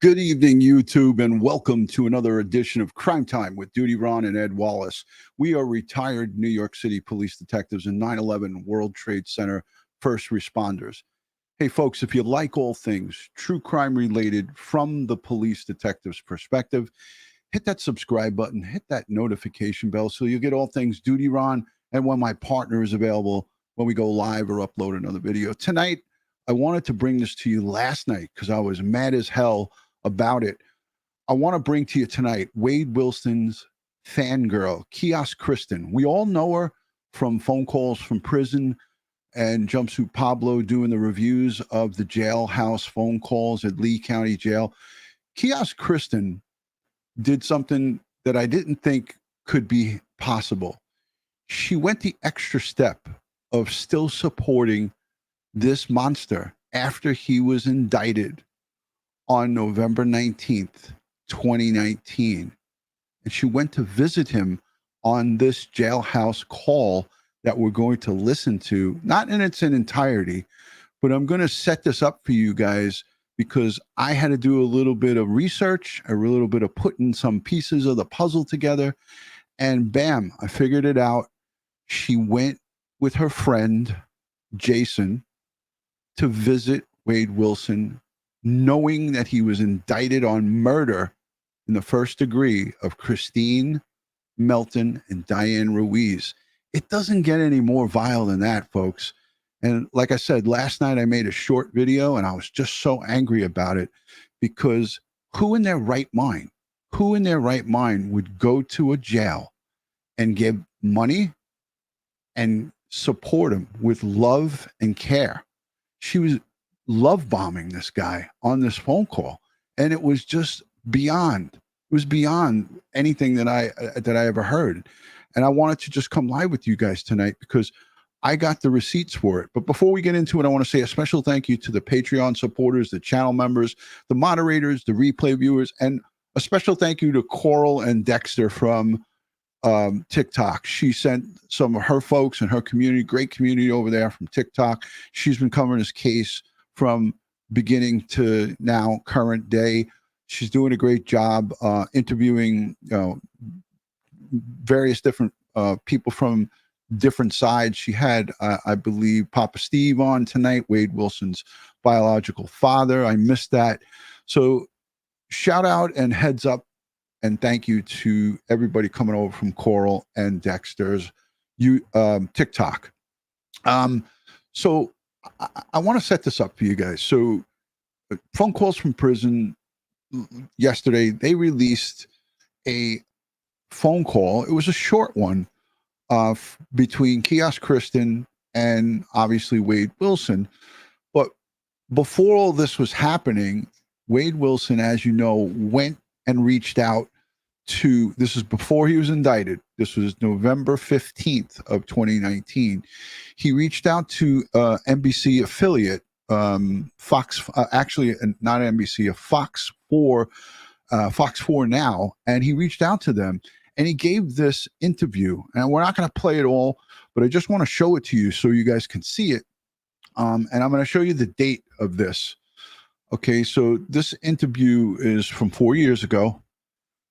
Good evening, YouTube, and welcome to another edition of Crime Time with DutyRon and Ed Wallace. We are retired New York City police detectives and 9/11 World Trade Center first responders. Hey, folks, if you like all things true crime related from the police detective's perspective, hit that subscribe button, hit that notification bell so you get all things DutyRon and when my partner is available when we go live or upload another video. Tonight, I wanted to bring this to you last night because I was mad as hell about it. I want to bring to you tonight Wade Wilson's fangirl, Kiosk Kristen. We all know her from phone calls from prison and JumpsuitPablo doing the reviews of the Jailhouse phone calls at Lee County Jail. Kiosk Kristen did something that I didn't think could be possible. She went the extra step of still supporting this monster after he was indicted on November 19th, 2019. And she went to visit him on this Jailhouse call that we're going to listen to, not in its entirety, but I'm going to set this up for you guys because I had to do a little bit of research, a little bit of putting some pieces of the puzzle together, and bam, I figured it out. She went with her friend, Jason, to visit Wade Wilson, knowing that he was indicted on murder in the first degree of Kristine Melton and Diane Ruiz. It doesn't get any more vile than that, folks. And like I said, last night I made a short video and I was just so angry about it because who in their right mind would go to a jail and give money and support him with love and care? She was love bombing this guy on this phone call, and it was just beyond. It was beyond anything that I ever heard. And I wanted to just come live with you guys tonight because I got the receipts for it. But before we get into it, I want to say a special thank you to the Patreon supporters, the channel members, the moderators, the replay viewers, and a special thank you to Coral and Dexter from TikTok. She sent some of her folks and her community, great community over there from TikTok. She's been covering this case from beginning to now, current day. She's doing a great job interviewing various different people from different sides. She had, I believe, Papa Steve on tonight, Wade Wilson's biological father. I missed that. So shout out and heads up and thank you to everybody coming over from Coral and Dexter's TikTok. So I want to set this up for you guys. So phone calls from prison yesterday, they released a phone call. It was a short one between Kiosk Kristen and obviously Wade Wilson. But before all this was happening, Wade Wilson, as you know, went and reached out to, this is before he was indicted. This was November 15th of 2019. He reached out to NBC affiliate, Fox, actually not NBC, a Fox 4 Now, and he reached out to them and he gave this interview. And we're not going to play it all, but I just want to show it to you so you guys can see it. And I'm going to show you the date of this. Okay, so this interview is from 4 years ago.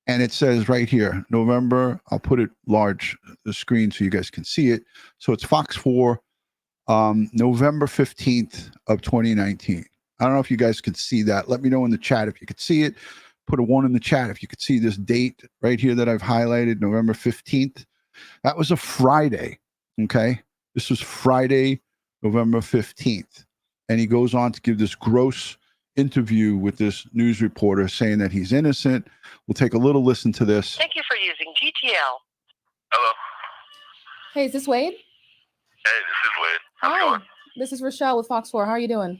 And it says right here, November, I'll put it large, the screen so you guys can see it. So it's Fox 4, November 15th of 2019. I don't know if you guys could see that. Let me know in the chat if you could see it. Put a 1 in the chat if you could see this date right here that I've highlighted, November 15th. That was a Friday, okay? This was Friday, November 15th. And he goes on to give this gross interview with this news reporter saying that he's innocent. We'll take a little listen to this. Thank you for using GTL. Hello. Hey, is this Wade? Hey, this is Wade. How's it Hi, going? this is Rochelle with Fox 4. How are you doing?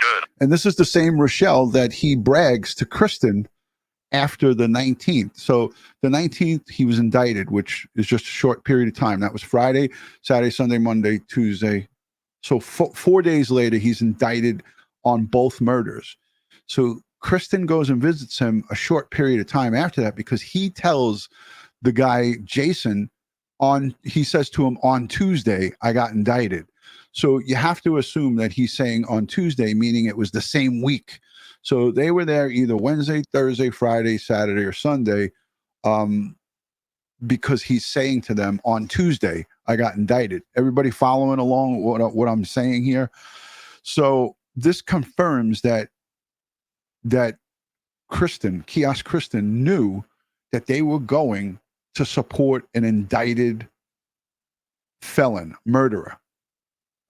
Good. And this is the same Rochelle that he brags to Kristen after the 19th. So the 19th, he was indicted, which is just a short period of time. That was Friday, Saturday, Sunday, Monday, Tuesday. So 4 days later, he's indicted on both murders. So Kristen goes and visits him a short period of time after that because he tells the guy, Jason, he says to him, on Tuesday, I got indicted. So you have to assume that he's saying on Tuesday, meaning it was the same week. So they were there either Wednesday, Thursday, Friday, Saturday, or Sunday, because he's saying to them on Tuesday, I got indicted. Everybody following along what I'm saying here? So this confirms that Kristen, Kiosk Kristen, knew that they were going to support an indicted felon, murderer.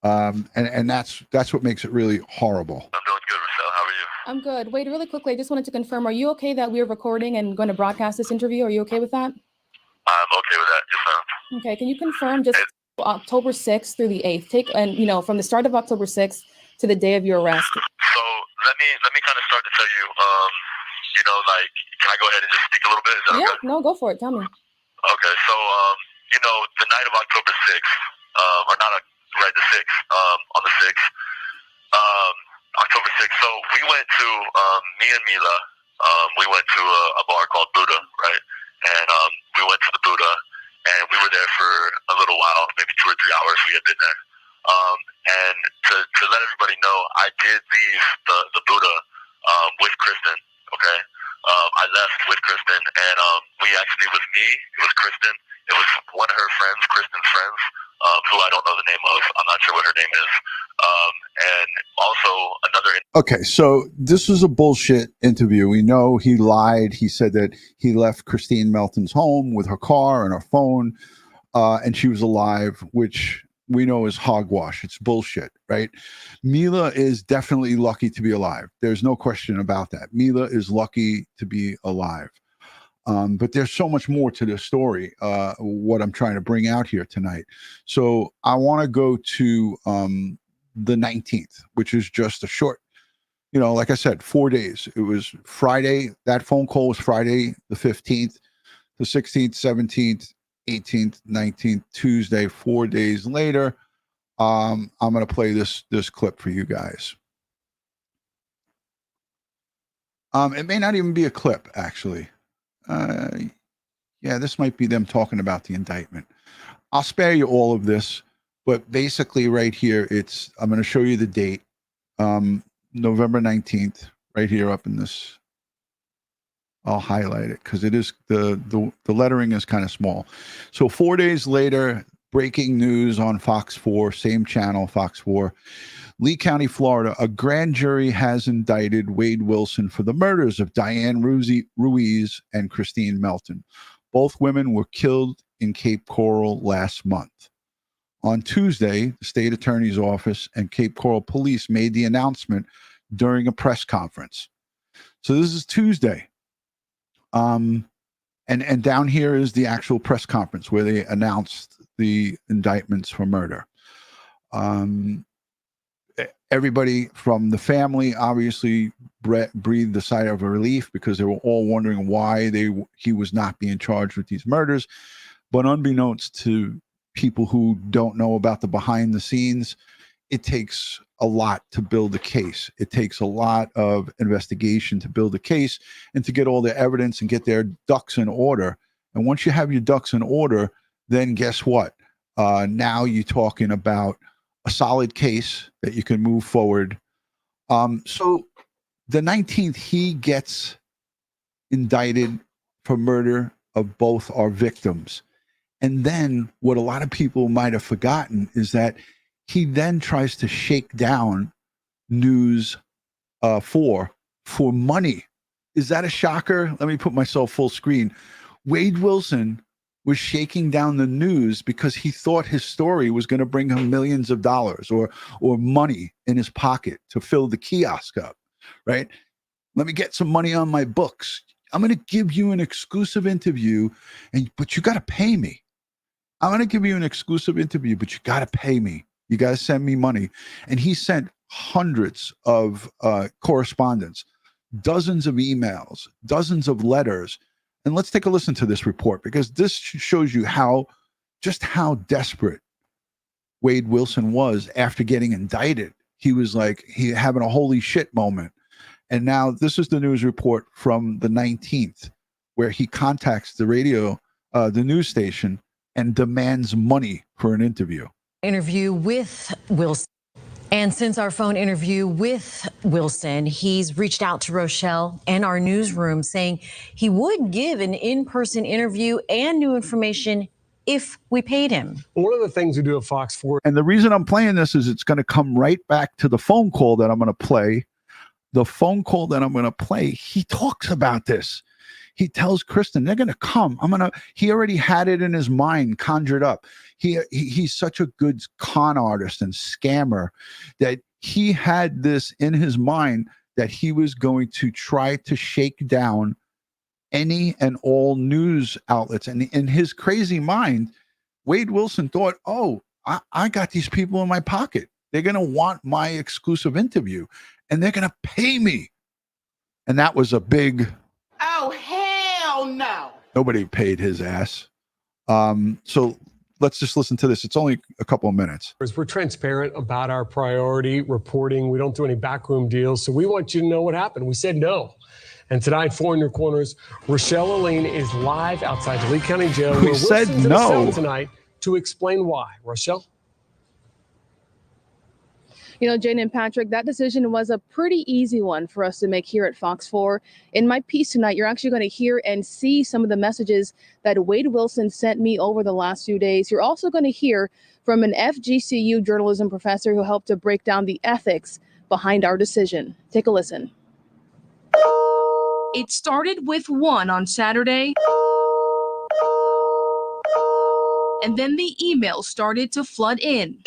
And that's what makes it really horrible. I'm doing good, Rochelle. How are you? I'm good. Wait, really quickly, I just wanted to confirm, are you okay that we're recording and going to broadcast this interview? Are you okay with that? I'm okay with that. Yes, ma'am. Okay, can you confirm just October 6th through the 8th? From the start of October 6th to the day of your arrest. So let me kind of start to tell you, can I go ahead and just speak a little bit? Is that okay? No, go for it. Tell me. Okay, so, the night of October 6th, the 6th, on the 6th, October 6th, so we went to, me and Mila, we went to a bar called Buddha, right? And we went to the Buddha, and we were there for a little while, maybe 2 or 3 hours we had been there. And to let everybody know, I did leave the Buddha with Kristen, okay? I left with Kristen, and we actually, with me, it was Kristen. It was one of her friends, Kristen's friends, who I don't know the name of. I'm not sure what her name is. And also another... Okay, so this was a bullshit interview. We know he lied. He said that he left Kristine Melton's home with her car and her phone, and she was alive, which we know is hogwash. It's bullshit, right? Mila is definitely lucky to be alive. There's no question about that. Mila is lucky to be alive. But there's so much more to this story, what I'm trying to bring out here tonight. So I want to go to the 19th, which is just a short, like I said, 4 days. It was Friday. That phone call was Friday the 15th, the 16th, 17th, 18th, 19th, Tuesday, 4 days later. I'm going to play this clip for you guys. It may not even be a clip, actually. Yeah, this might be them talking about the indictment. I'll spare you all of this, but basically right here, I'm going to show you the date, November 19th, right here up in this. I'll highlight it because it is the lettering is kind of small. So 4 days later, breaking news on Fox 4, same channel, Fox 4. Lee County, Florida, a grand jury has indicted Wade Wilson for the murders of Diane Ruiz and Kristine Melton. Both women were killed in Cape Coral last month. On Tuesday, the state attorney's office and Cape Coral police made the announcement during a press conference. So this is Tuesday. And down here is the actual press conference where they announced the indictments for murder. Everybody from the family obviously breathed a sigh of relief because they were all wondering why he was not being charged with these murders. But unbeknownst to people who don't know about the behind the scenes, it takes a lot to build a case. It takes a lot of investigation to build a case and to get all the evidence and get their ducks in order. And once you have your ducks in order, then guess what? Now you're talking about a solid case that you can move forward. So the 19th, he gets indicted for murder of both our victims. And then what a lot of people might have forgotten is that he then tries to shake down News 4 for money. Is that a shocker? Let me put myself full screen. Wade Wilson was shaking down the news because he thought his story was going to bring him millions of dollars or money in his pocket to fill the kiosk up, right? Let me get some money on my books. I'm going to give you an exclusive interview, but you got to pay me. I'm going to give you an exclusive interview, but you got to pay me. You got to send me money. And he sent hundreds of correspondence, dozens of emails, dozens of letters. And let's take a listen to this report because this shows you just how desperate Wade Wilson was after getting indicted. He was like having a holy shit moment. And now this is the news report from the 19th, where he contacts the the news station, and demands money for an interview. Interview with Wilson. And since our phone interview with Wilson, he's reached out to Rochelle and our newsroom saying he would give an in-person interview and new information if we paid him. One of the things we do at Fox 4. And the reason I'm playing this is it's going to come right back to the phone call that I'm going to play. The phone call that I'm going to play, he talks about this. He tells Kristen, they're going to come. He already had it in his mind, conjured up. He's such a good con artist and scammer that he had this in his mind that he was going to try to shake down any and all news outlets. And in his crazy mind, Wade Wilson thought, oh, I got these people in my pocket. They're going to want my exclusive interview and they're going to pay me. And that was a big... Oh, hell no. Nobody paid his ass. So let's just listen to this. It's only a couple of minutes. We're transparent about our priority reporting. We don't do any backroom deals. So we want you to know what happened. We said no. And tonight, 4 in your corners, Rochelle Aline is live outside the Lee County Jail. We said no tonight to explain why. Rochelle? You know, Jane and Patrick, that decision was a pretty easy one for us to make here at Fox 4. In my piece tonight, you're actually going to hear and see some of the messages that Wade Wilson sent me over the last few days. You're also going to hear from an FGCU journalism professor who helped to break down the ethics behind our decision. Take a listen. It started with one on Saturday, and then the emails started to flood in.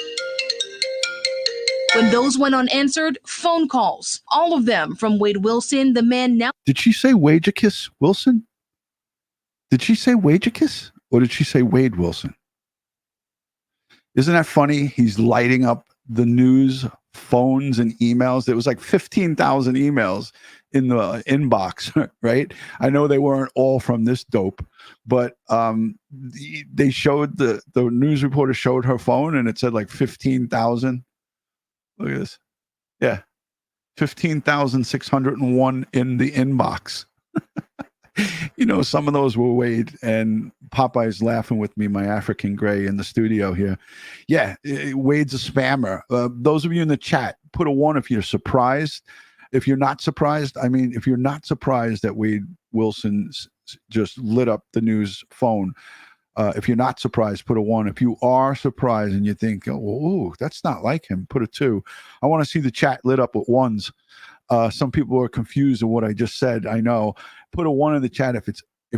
When those went unanswered, phone calls, all of them from Wade Wilson, the man now... Did she say Wagekiss Wilson? Did she say Wagekiss? Or did she say Wade Wilson? Isn't that funny? He's lighting up the news, phones, and emails. There was like 15,000 emails in the inbox, right? I know they weren't all from this dope, but they showed, the news reporter showed her phone and it said like 15,000. Look at this. Yeah. 15,601 in the inbox. You know, some of those were Wade, and Popeye's laughing with me, my African gray in the studio here. Yeah, Wade's a spammer. Those of you in the chat, put a 1 if you're surprised. If you're not surprised, I mean, if you're not surprised that Wade Wilson just lit up the news phone, if you're not surprised, put a 1. If you are surprised and you think, oh, that's not like him, put a 2. I want to see the chat lit up with 1s. Some people are confused of what I just said. I know. Put a 1 in the chat if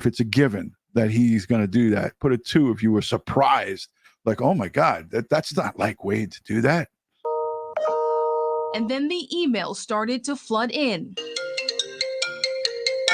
it's a given that he's going to do that. Put a 2 if you were surprised, like, oh my God, that's not like Wade to do that. And then the emails started to flood in.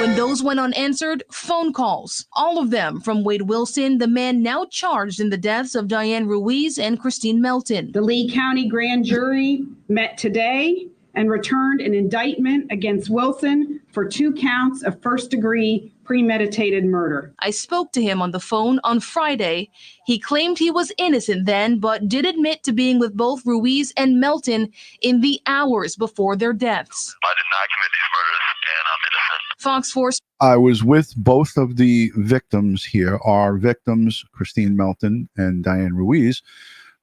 When those went unanswered, phone calls, all of them from Wade Wilson, the man now charged in the deaths of Diane Ruiz and Kristine Melton. The Lee County grand jury met today and returned an indictment against Wilson for 2 counts of first-degree premeditated murder. I spoke to him on the phone on Friday. He claimed he was innocent then, but did admit to being with both Ruiz and Melton in the hours before their deaths. I did not commit these murders, and I'm innocent. Fox 4. I was with both of the victims here, our victims, Kristine Melton and Diane Ruiz,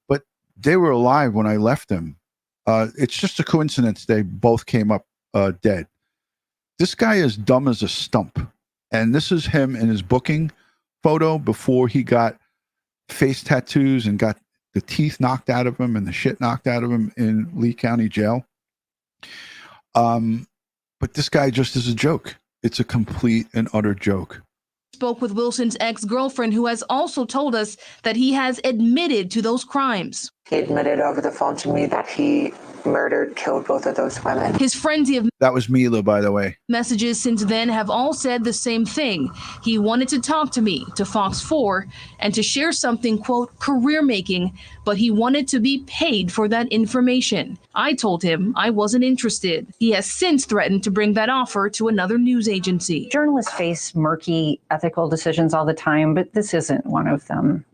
but they were alive when I left them. It's just a coincidence they both came up dead. This guy is dumb as a stump. And this is him in his booking photo before he got face tattoos and got the teeth knocked out of him and the shit knocked out of him in Lee County Jail. But this guy just is a joke. It's a complete and utter joke. Spoke with Wilson's ex-girlfriend, who has also told us that he has admitted to those crimes. He admitted over the phone to me that he killed both of those women. His frenzy of that was Mila, by the way. Messages since then have all said the same thing. He wanted to talk to me, to Fox 4, and to share something, quote, career-making, but he wanted to be paid for that information. I told him I wasn't interested. He has since threatened to bring that offer to another news agency. Journalists face murky ethical decisions all the time, but this isn't one of them.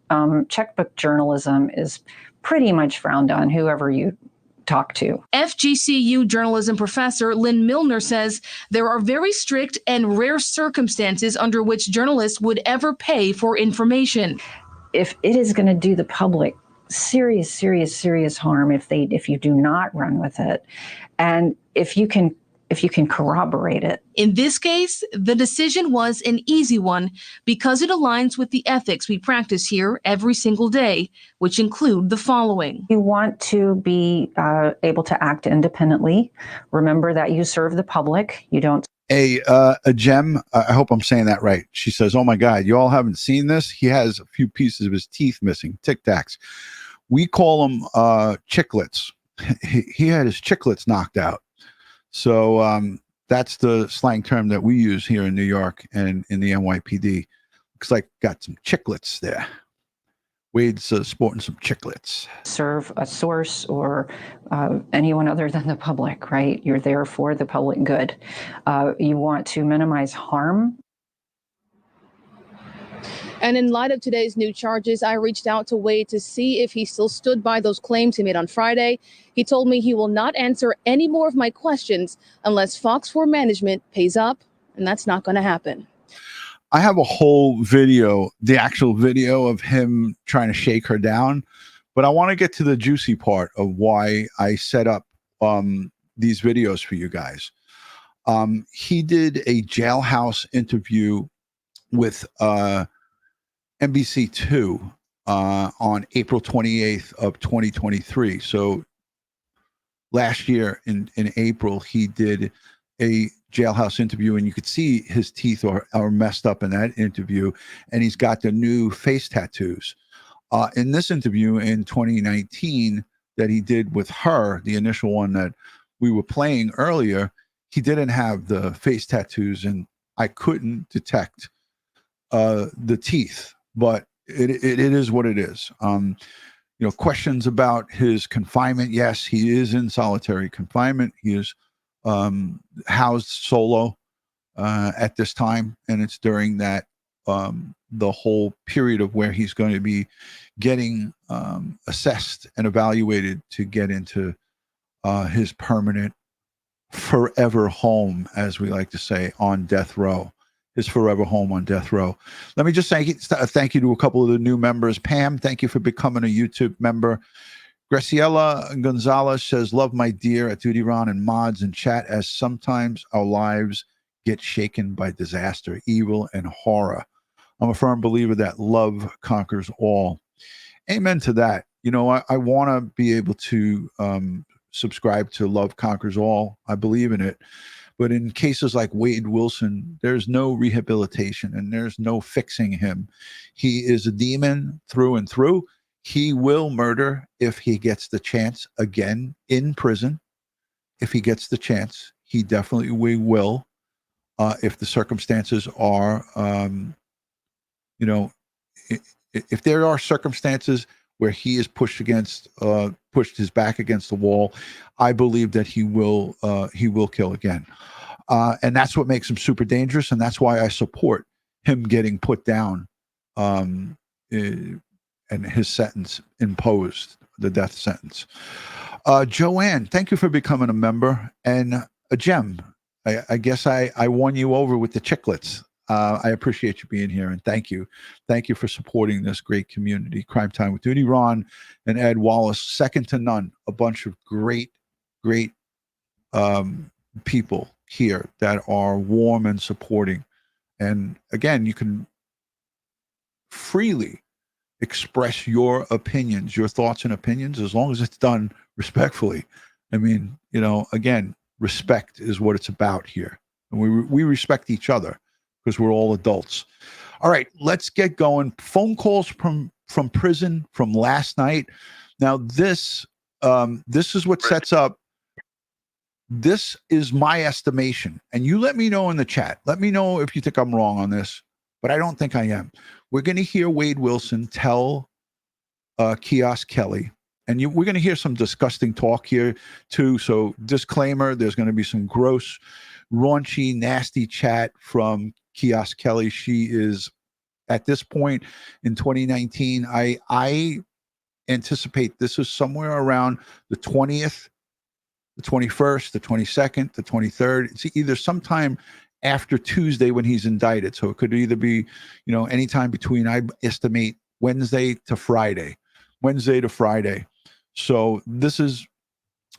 Checkbook journalism is pretty much frowned on, whoever you talk to. FGCU journalism professor Lynn Milner says there are very strict and rare circumstances under which journalists would ever pay for information. If it is going to do the public serious, serious, serious harm if you do not run with it, and if you can corroborate it. In this case, the decision was an easy one because it aligns with the ethics we practice here every single day, which include the following. You want to be able to act independently. Remember that you serve the public. You don't. A gem, I hope I'm saying that right. She says, oh my God, you all haven't seen this? He has a few pieces of his teeth missing, Tic Tacs. We call them chiclets. He had his chiclets knocked out. So that's the slang term that we use here in New York and in the NYPD. Looks like got some chiclets there. Wade's sporting some chiclets. Serve a source or anyone other than the public, right? You're there for the public good. You want to minimize harm. And in light of today's new charges, I reached out to Wade to see if he still stood by those claims he made on Friday. He told me he will not answer any more of my questions unless Fox 4 management pays up, and that's not going to happen. I have a whole video, the actual video of him trying to shake her down, but I want to get to the juicy part of why I set up these videos for you guys. He did a Jailhouse interview with NBC2 on April 28th of 2023. So last year in April, he did a Jailhouse interview, and you could see his teeth are messed up in that interview, and he's got the new face tattoos. In this interview in 2019 that he did with her, the initial one that we were playing earlier, he didn't have the face tattoos, and I couldn't detect the teeth. But it is what it is. Questions about his confinement. Yes, he is in solitary confinement. He is housed solo at this time, and it's during that the whole period of where he's going to be getting assessed and evaluated to get into his permanent forever home, as we like to say, on death row. His forever home on death row. Let me just thank you to a couple of the new members. Pam, thank you for becoming a YouTube member. Graciela Gonzalez says, love my dear at DutyRon and mods and chat, as sometimes our lives get shaken by disaster, evil, and horror. I'm a firm believer that love conquers all. Amen to that. I want to be able to subscribe to Love Conquers All. I believe in it. But in cases like Wade Wilson, there's no rehabilitation and there's no fixing him. He is a demon through and through. He will murder if he gets the chance again in prison. If he gets the chance, he definitely will. If the circumstances are, if there are circumstances where he is pushed his back against the wall, I believe that he will kill again. And that's what makes him super dangerous. And that's why I support him getting put down and his sentence imposed, the death sentence. Joanne, thank you for becoming a member. And a gem. I guess I won you over with the chiclets. I appreciate you being here, and thank you. Thank you for supporting this great community. Crime Time with DutyRon and Ed Wallace, second to none. A bunch of great people here that are warm and supporting. And again, you can freely express your opinions, your thoughts and opinions, as long as it's done respectfully. I mean, again, respect is what it's about here. And we respect each other, because we're all adults. All right, let's get going. Phone calls from prison from last night. Now, this is what sets up. This is my estimation. And you let me know in the chat. Let me know if you think I'm wrong on this, but I don't think I am. We're going to hear Wade Wilson tell Kiosk Kelly, and we're going to hear some disgusting talk here too. So disclaimer, there's going to be some gross, raunchy, nasty chat from Kiosk Kelly. She is, at this point in 2019, I anticipate this is somewhere around the 20th, the 21st, the 22nd, the 23rd. It's either sometime after Tuesday when he's indicted. So it could either be, anytime between, I estimate, Wednesday to Friday. Wednesday to Friday. So this is,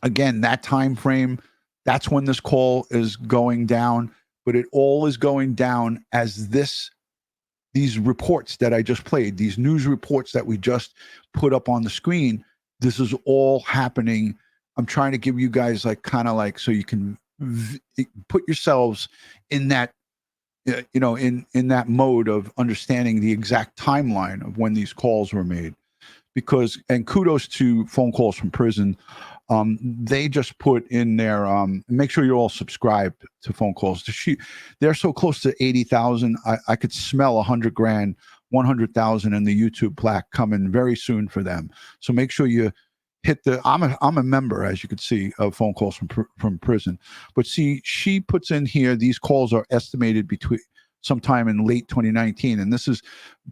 again, that time frame. That's when this call is going down, but it all is going down as these reports that I just played, these news reports that we just put up on the screen. This is all happening. I'm trying to give you guys so you can put yourselves in that, in that mode of understanding the exact timeline of when these calls were made. And kudos to Phone Calls from Prison. They just put in their, make sure you're all subscribed to Phone Calls. They're so close to 80,000. I could smell 100 grand, 100,000 in the YouTube plaque coming very soon for them. So make sure you hit I'm a member, as you can see, of Phone Calls from Prison. But see, she puts in here, these calls are estimated between sometime in late 2019, and this is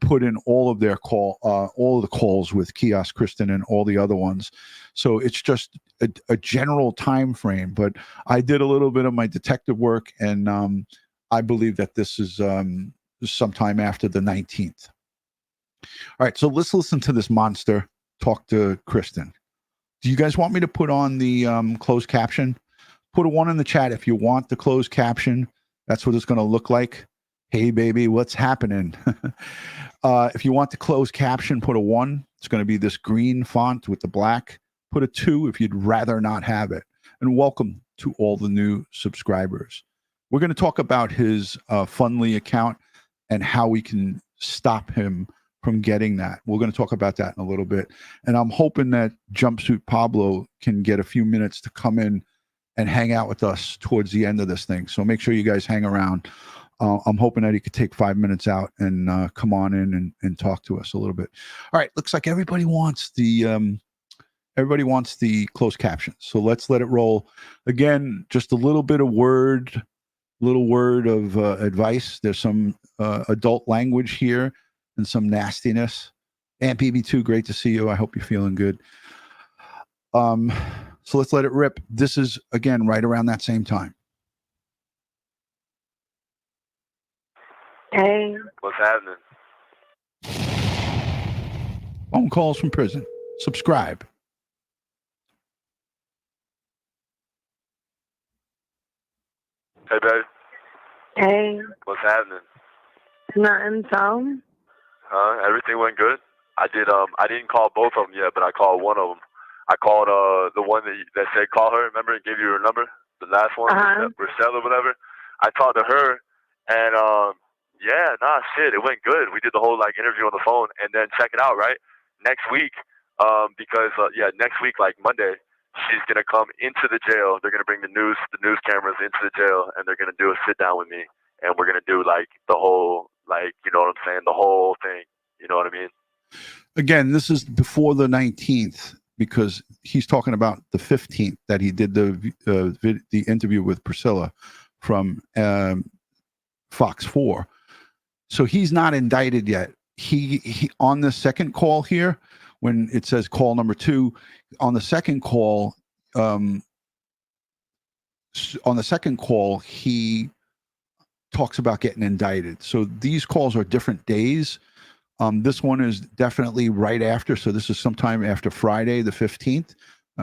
put in all of their all of the calls with Kiosk Kristen and all the other ones. So it's just a general time frame. But I did a little bit of my detective work, and I believe that this is sometime after the 19th. All right, so let's listen to this monster talk to Kristen. Do you guys want me to put on the closed caption? Put a 1 in the chat if you want the closed caption. That's what it's going to look like. Hey, baby, what's happening? If you want the closed caption, put a 1. It's going to be this green font with the black. Put a 2 if you'd rather not have it. And welcome to all the new subscribers. We're going to talk about his Fundly account and how we can stop him from getting that. We're going to talk about that in a little bit. And I'm hoping that Jumpsuit Pablo can get a few minutes to come in and hang out with us towards the end of this thing. So make sure you guys hang around. I'm hoping that he could take 5 minutes out and come on in and talk to us a little bit. All right, looks like everybody wants the closed caption. So let's let it roll. Again, just a little bit of word of advice. There's some adult language here and some nastiness. And PB2, great to see you. I hope you're feeling good. So let's let it rip. This is, again, right around that same time. Hey. What's happening? Phone Calls from Prison. Subscribe. Hey, babe. Hey. What's happening? Nothing, so? Everything went good. I didn't call both of them yet, but I called one of them. I called the one that said call her. Remember, and gave you her number, the last one, Rochelle or whatever. I talked to her, and shit, it went good. We did the whole interview on the phone, and then check it out, right? Next week, next week, Monday, she's gonna come into the jail. They're gonna bring the news cameras into the jail, and they're gonna do a sit down with me, and we're gonna do the whole, you know what I'm saying, the whole thing. You know what I mean? Again, this is before the 19th, because he's talking about the 15th that he did the interview with Priscilla from Fox 4. So he's not indicted yet. He on the second call here, when it says call number 2, on the second call, he talks about getting indicted. So these calls are different days. This one is definitely right after. So this is sometime after Friday, the 15th.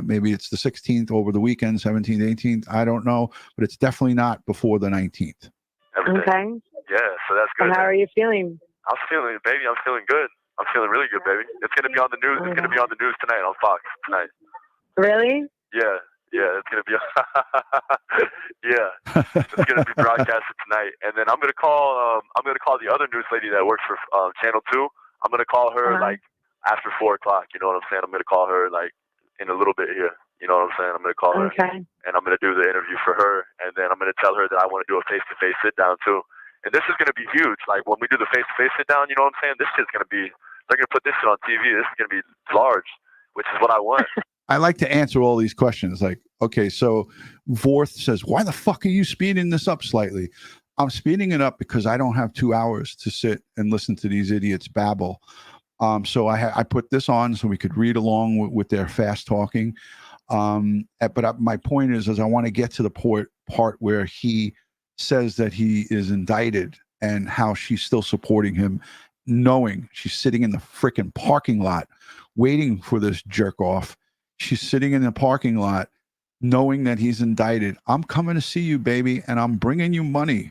Maybe it's the 16th over the weekend, 17th, 18th. I don't know, but it's definitely not before the 19th. Okay. Yeah, so that's good. And how are you feeling? I'm feeling good. I'm feeling really good, baby. It's gonna be on the news. It's gonna be on the news tonight on Fox tonight. Really? Yeah, it's gonna be. It's gonna be broadcasted tonight, and then I'm gonna call the other news lady that works for Channel 2. I'm gonna call her after 4 o'clock. You know what I'm saying? I'm gonna call her in a little bit here. You know what I'm saying? I'm gonna call her, and I'm gonna do the interview for her, and then I'm gonna tell her that I want to do a face-to-face sit-down too. And this is gonna be huge. When we do the face-to-face sit-down, you know what I'm saying? This shit's gonna be. They're gonna put this shit on TV. This is gonna be large, which is what I want. I like to answer all these questions. Okay, so Vorth says, why the fuck are you speeding this up slightly? I'm speeding it up because I don't have 2 hours to sit and listen to these idiots babble. So I put this on so we could read along with their fast talking. But my point is I want to get to the part where he says that he is indicted and how she's still supporting him, knowing she's sitting in the freaking parking lot waiting for this jerk off. She's sitting in the parking lot knowing that he's indicted. I'm coming to see you, baby, and I'm bringing you money.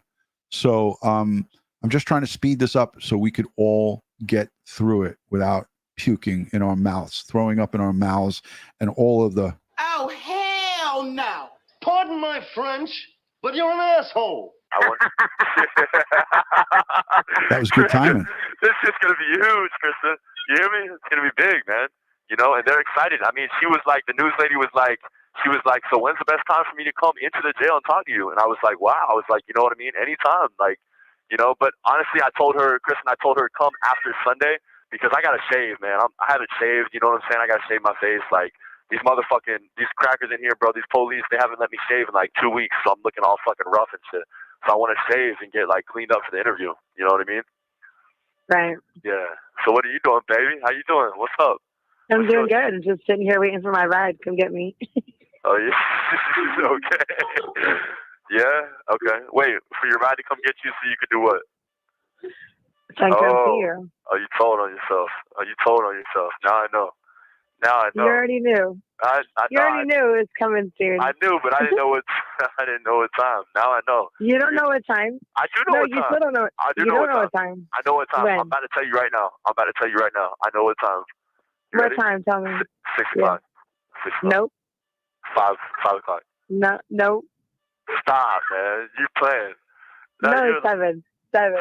So I'm just trying to speed this up so we could all get through it without puking in our mouths, throwing up in our mouths, and all of the... Oh, hell no. Pardon my French, but you're an asshole. That was good timing. This shit's going to be huge, Kristen. You hear me? It's going to be big, man. You know, and they're excited. I mean, she was like, the news lady was like, so when's the best time for me to come into the jail and talk to you? And I was like, wow. I was like, you know what I mean? Anytime. Like, you know, but honestly, I told her, Kristen, come after Sunday because I got to shave, man. I haven't shaved. You know what I'm saying? I got to shave my face. Like, these crackers in here, bro, these police, they haven't let me shave in like 2 weeks. So I'm looking all fucking rough and shit. So I want to shave and get like cleaned up for the interview. You know what I mean? Right. Yeah. So what are you doing, baby? How you doing? What's up? I'm doing good. Just sitting here waiting for my ride. Come get me. Oh, yeah. Okay. Yeah? Okay. Wait, for your ride to come get you so you could do what? So I can come see you. Oh, you told on yourself. Now I know. You already knew. You already knew it was coming soon. I knew, but I didn't know what time. Now I know. You don't know what time? I do know what time. You still don't know. You don't know what time. I know what time. When? I'm about to tell you right now. I know what time. What time? Tell me. 6 o'clock. 6 o'clock. Nope. 5 o'clock. No. Nope. Stop, man. You're playing. No, 7. 7.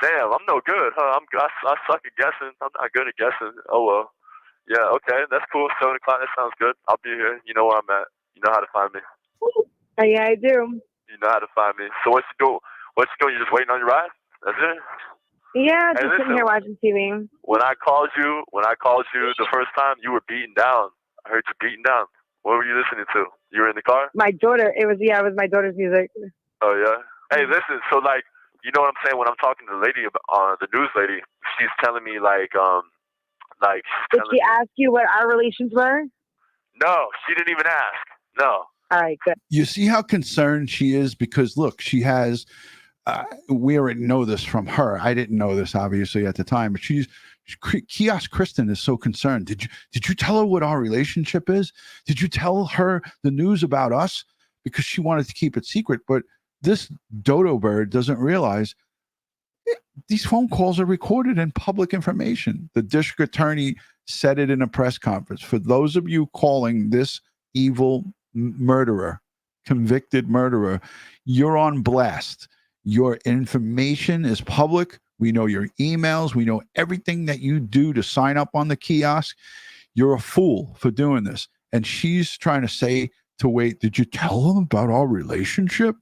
Damn, I'm no good, huh? I suck at guessing. I'm not good at guessing. Oh, well. Yeah, okay. That's cool. 7 o'clock. That sounds good. I'll be here. You know where I'm at. You know how to find me. Yeah, I do. You know how to find me. So what you doing? You just waiting on your ride? That's it? Yeah, just sitting here watching TV. When I called you the first time, you were beaten down. I heard you beaten down. What were you listening to? You were in the car? My daughter. It was my daughter's music. Oh, yeah? Hey, listen, so, like, you know what I'm saying? When I'm talking to the lady, the news lady, she's telling me, did she ask you what our relations were? No, she didn't even ask. No. All right, good. You see how concerned she is? Because, look, she has... we already know this from her. I didn't know this, obviously, at the time, but Kiosk Kristen is so concerned. Did you tell her what our relationship is? Did you tell her the news about us? Because she wanted to keep it secret. But this dodo bird doesn't realize these phone calls are recorded and public information. The district attorney said it in a press conference. For those of you calling this evil murderer, convicted murderer, you're on blast. Your information is public. We know your emails. We know everything that you do to sign up on the kiosk. You're a fool for doing this. And she's trying to say to wait, did you tell them about our relationship?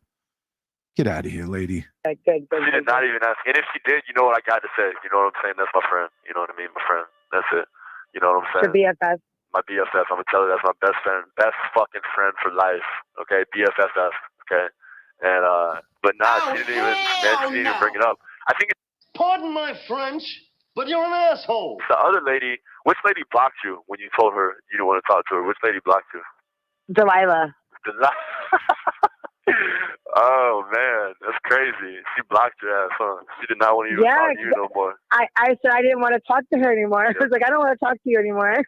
Get out of here, lady. She did not even ask. And if she did, you know what I got to say. You know what I'm saying? That's my friend. You know what I mean? My friend. That's it. You know what I'm saying? Your BFF. My BFF. I'm going to tell her that's my best friend. Best fucking friend for life. Okay? BFFF. Okay? And, but she didn't even bring it up. I think Pardon my French, but you're an asshole. The other lady, which lady blocked you when you told her you didn't want to talk to her? Which lady blocked you? Delilah. Oh, man, that's crazy. She blocked your ass, huh? She did not want to even talk to you no more. I said I didn't want to talk to her anymore. I was like, I don't want to talk to you anymore.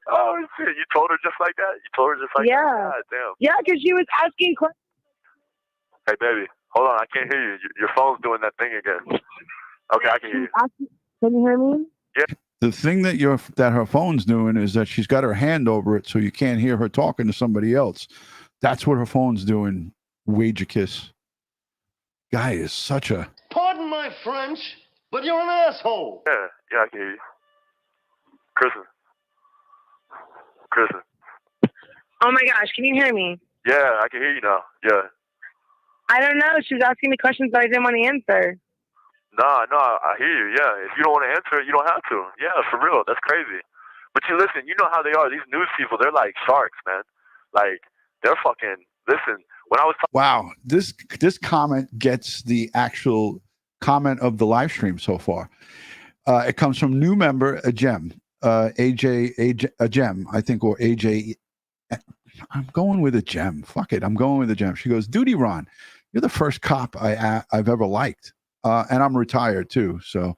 Oh, shit. You told her just like that? That? God damn. Yeah, because she was asking questions. Hey, baby, hold on. I can't hear you. Your phone's doing that thing again. Okay, I can hear you. Can you hear me? Yeah. The thing that her phone's doing is that she's got her hand over it so you can't hear her talking to somebody else. That's what her phone's doing. Wage a kiss. Guy is such a... Pardon my French, but you're an asshole. Yeah, I can hear you. Kristen. Oh my gosh, can you hear me? Yeah, I can hear you now. Yeah. I don't know. She was asking me questions that I didn't want to answer. No, I hear you. Yeah, if you don't want to answer it, you don't have to. Yeah, for real. That's crazy. But you listen, you know how they are. These news people, they're like sharks, man. Like, they're fucking... Listen, when I was... Wow, this comment gets the actual comment of the live stream so far. It comes from new member, a gem. AJ, a gem, I think, or AJ. I'm going with a gem. Fuck it. I'm going with a gem. She goes, DutyRon, You're the first cop I've ever liked, and I'm retired too. So,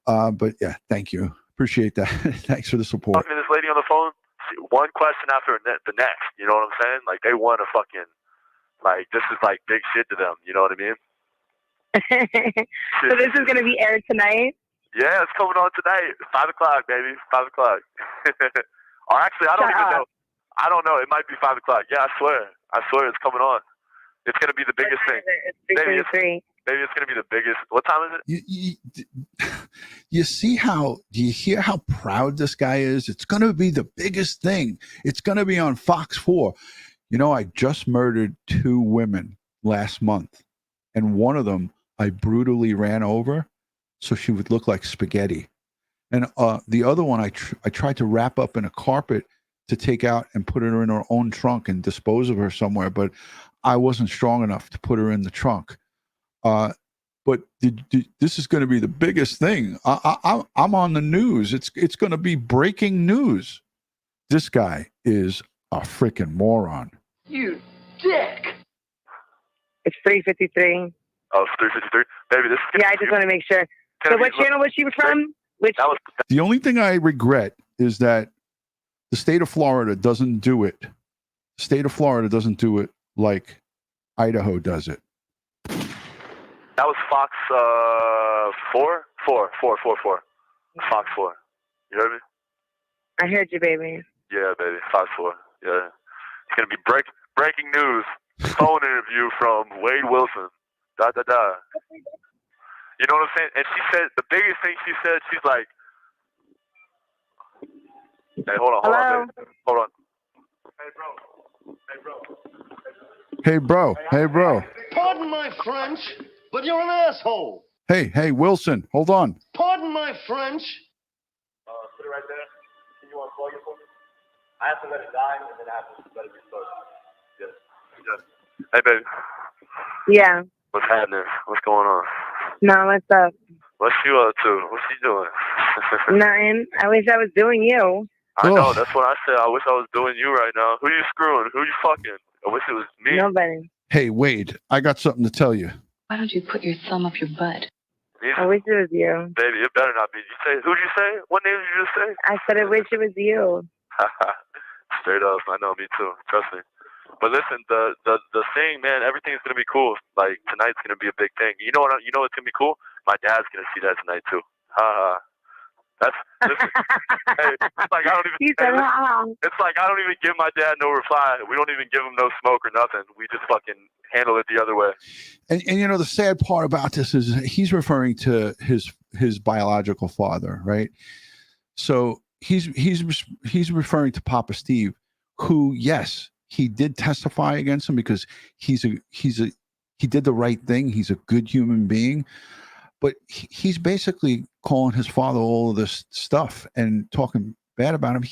but yeah, thank you, appreciate that. Thanks for the support. Talking to this lady on the phone, one question after the next. You know what I'm saying? Like they want to fucking, like this is like big shit to them. You know what I mean? So this is gonna be aired tonight. Yeah, it's coming on tonight. 5 o'clock, baby. 5 o'clock. Or actually, I don't even know. I don't know. It might be 5 o'clock. Yeah, I swear it's coming on. It's going to be the biggest thing. Maybe it's going to be the biggest. What time is it? You see how, do you hear how proud this guy is? It's going to be the biggest thing. It's going to be on Fox 4. You know, I just murdered 2 women last month, and one of them I brutally ran over so she would look like spaghetti. And the other one I tried to wrap up in a carpet to take out and put her in her own trunk and dispose of her somewhere, but I wasn't strong enough to put her in the trunk. But this is going to be the biggest thing. I'm on the news. It's going to be breaking news. This guy is a freaking moron. You dick. It's 3:53. Oh, it's 3:53. Baby, this is Yeah, I just want to make sure. So what channel was she from? Which? The only thing I regret is that the state of Florida doesn't do it. The state of Florida doesn't do it like Idaho does it. That was Fox 4? 4. Fox 4. You heard me? I heard you, baby. Yeah, baby. Fox 4. Yeah. It's going to be breaking news. Phone interview from Wade Wilson. Da, da, da. You know what I'm saying? And she said, the biggest thing she said, she's like, hey, hold on, baby. Hold on. Hey, bro. Pardon my French, but you're an asshole. Hey, Wilson, hold on. Pardon my French. Put it right there. Can you unplug it for me? I have to let it die, and then I have to let it restart. Yes. Hey, baby. Yeah. What's happening? What's going on? No, what's up? What's you up to? What's you doing? Nothing. I wish I was doing you. I know, that's what I said. I wish I was doing you right now. Who you screwing? Who you fucking? I wish it was me. Nobody. Hey, Wade, I got something to tell you. Why don't you put your thumb up your butt? I wish it was you. Baby, it better not be. Who'd you say? What name did you just say? I said I wish it was you. Straight up. I know, me too. Trust me. But listen, the thing, man, everything's gonna be cool. Like tonight's gonna be a big thing. You know what? You know what's gonna be cool? My dad's gonna see that tonight too. Listen, hey, it's like I don't even. It's like I don't even give my dad no reply. We don't even give him no smoke or nothing. We just fucking handle it the other way. And you know the sad part about this is he's referring to his biological father, right? So he's referring to Papa Steve, who yes, he did testify against him because he did the right thing. He's a good human being. But he's basically calling his father all of this stuff and talking bad about him.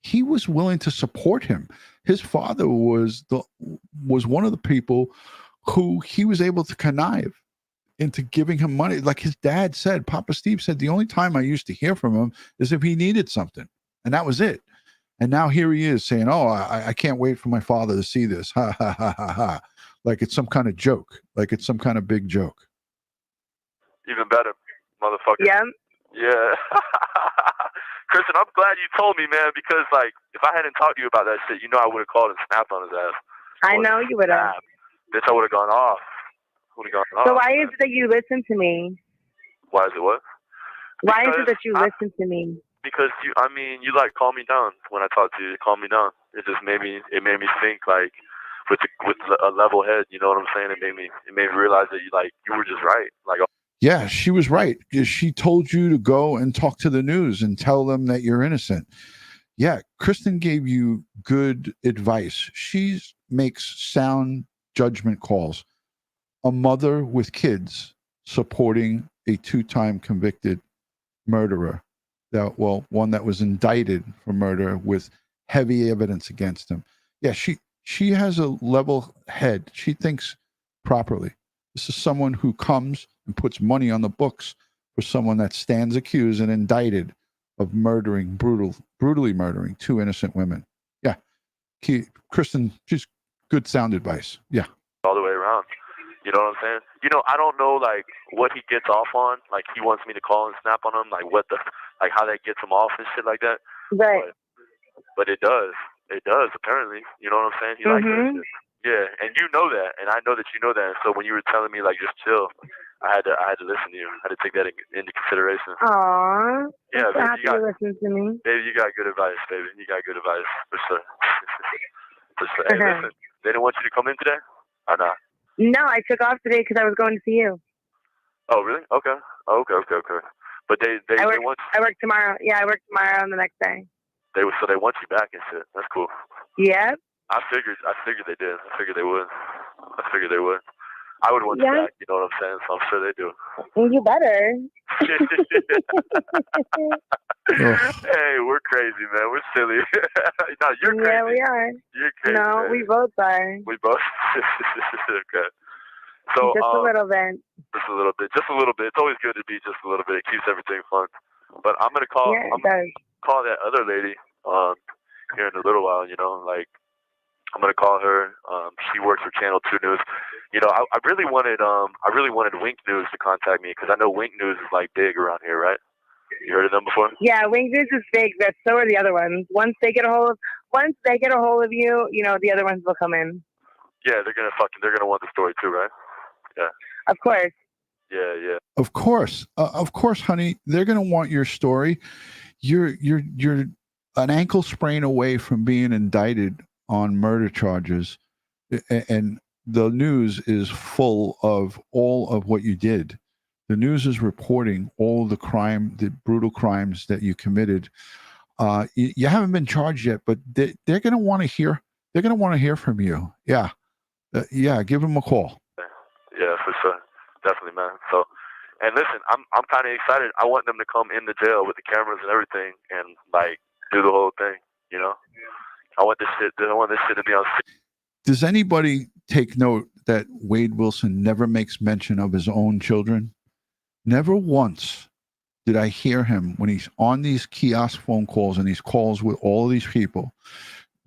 He was willing to support him. His father was one of the people who he was able to connive into giving him money. Like his dad said, Papa Steve said, the only time I used to hear from him is if he needed something. And that was it. And now here he is saying, oh, I can't wait for my father to see this. Ha, ha, ha, ha, ha. Like it's some kind of joke. Like it's some kind of big joke. Even better, motherfucker. Yeah. Yeah. Kristen, I'm glad you told me, man, because, like, if I hadn't talked to you about that shit, you know I would have called and snapped on his ass. I know you would have. Bitch, I would have gone off. So why is it that you listen to me? Why is it what? Why is it that you listen to me? Because you like calm me down when I talk to you. You calm me down. It just made me think, like, with a level head, you know what I'm saying? It made me realize that you were just right. Like, yeah, she was right. She told you to go and talk to the news and tell them that you're innocent. Yeah, Kristen gave you good advice. She makes sound judgment calls. A mother with kids supporting a 2-time convicted murderer. One that was indicted for murder with heavy evidence against him. Yeah, she has a level head. She thinks properly. This is someone who comes and puts money on the books for someone that stands accused and indicted of brutally murdering 2 innocent women. Yeah. Kristen, she's good sound advice. Yeah. All the way around. You know what I'm saying? You know, I don't know, like, what he gets off on. Like, he wants me to call and snap on him, like, how that gets him off and shit like that. Right. But it does. It does, apparently. You know what I'm saying? He likes that shit. Yeah, and you know that, and I know that you know that. And so when you were telling me, like, just chill, I had to listen to you. I had to take that into consideration. Aww. Yeah, I'm baby, happy to listen to me. baby, you got good advice, baby. You got good advice, for sure. For sure. Hey, listen, they didn't want you to come in today? Or not? No, I took off today because I was going to see you. Oh, really? Okay. Okay. But they want I work tomorrow. Yeah, I work tomorrow and the next day. they want you back and shit. That's cool. Yep. I figured they did. I figured they would. I would want you back, you know what I'm saying? So I'm sure they do. You better. Hey, we're crazy, man. We're silly. No, you're crazy. Yeah, we are. You're crazy. No, man. we both are. We both. Okay. So just a little bit. Just a little bit. It's always good to be just a little bit. It keeps everything fun. But I'm gonna call. Yeah, I'm gonna call that other lady here in a little while. You know, like I'm gonna call her. She works for Channel 2 News. You know, I really wanted Wink News to contact me because I know Wink News is like big around here, right? You heard of them before? Yeah, Wink News is big, but so are the other ones. Once they get a hold of you, you know, the other ones will come in. Yeah, they're gonna want the story too, right? Yeah. Of course. Yeah. Of course, honey. They're going to want your story. You're an ankle sprain away from being indicted on murder charges, and the news is full of all of what you did. The news is reporting all the brutal crimes that you committed. You haven't been charged yet, but they're going to want to hear. They're going to want to hear from you. Yeah, give them a call. Yeah, for sure. Definitely, man. So, and listen, I'm kind of excited. I want them to come in the jail with the cameras and everything, and like do the whole thing. You know, I want this shit to be on. Does anybody take note that Wade Wilson never makes mention of his own children? Never once did I hear him when he's on these kiosk phone calls and these calls with all of these people,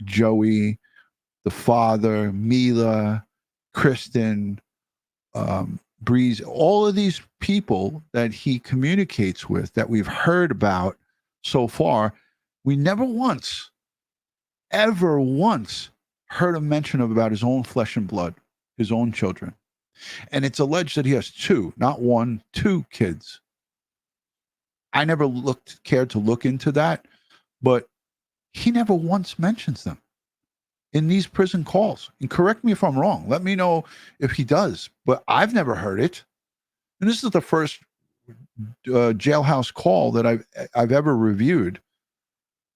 Joey, the father, Mila, Kristen, Breeze, all of these people that he communicates with that we've heard about so far, we never once, ever once heard a mention about his own flesh and blood, his own children. And it's alleged that he has two, not one, two kids. I never cared to look into that, but he never once mentions them in these prison calls. And correct me if I'm wrong. Let me know if he does, but I've never heard it. And this is the first Jailhouse call that I've ever reviewed.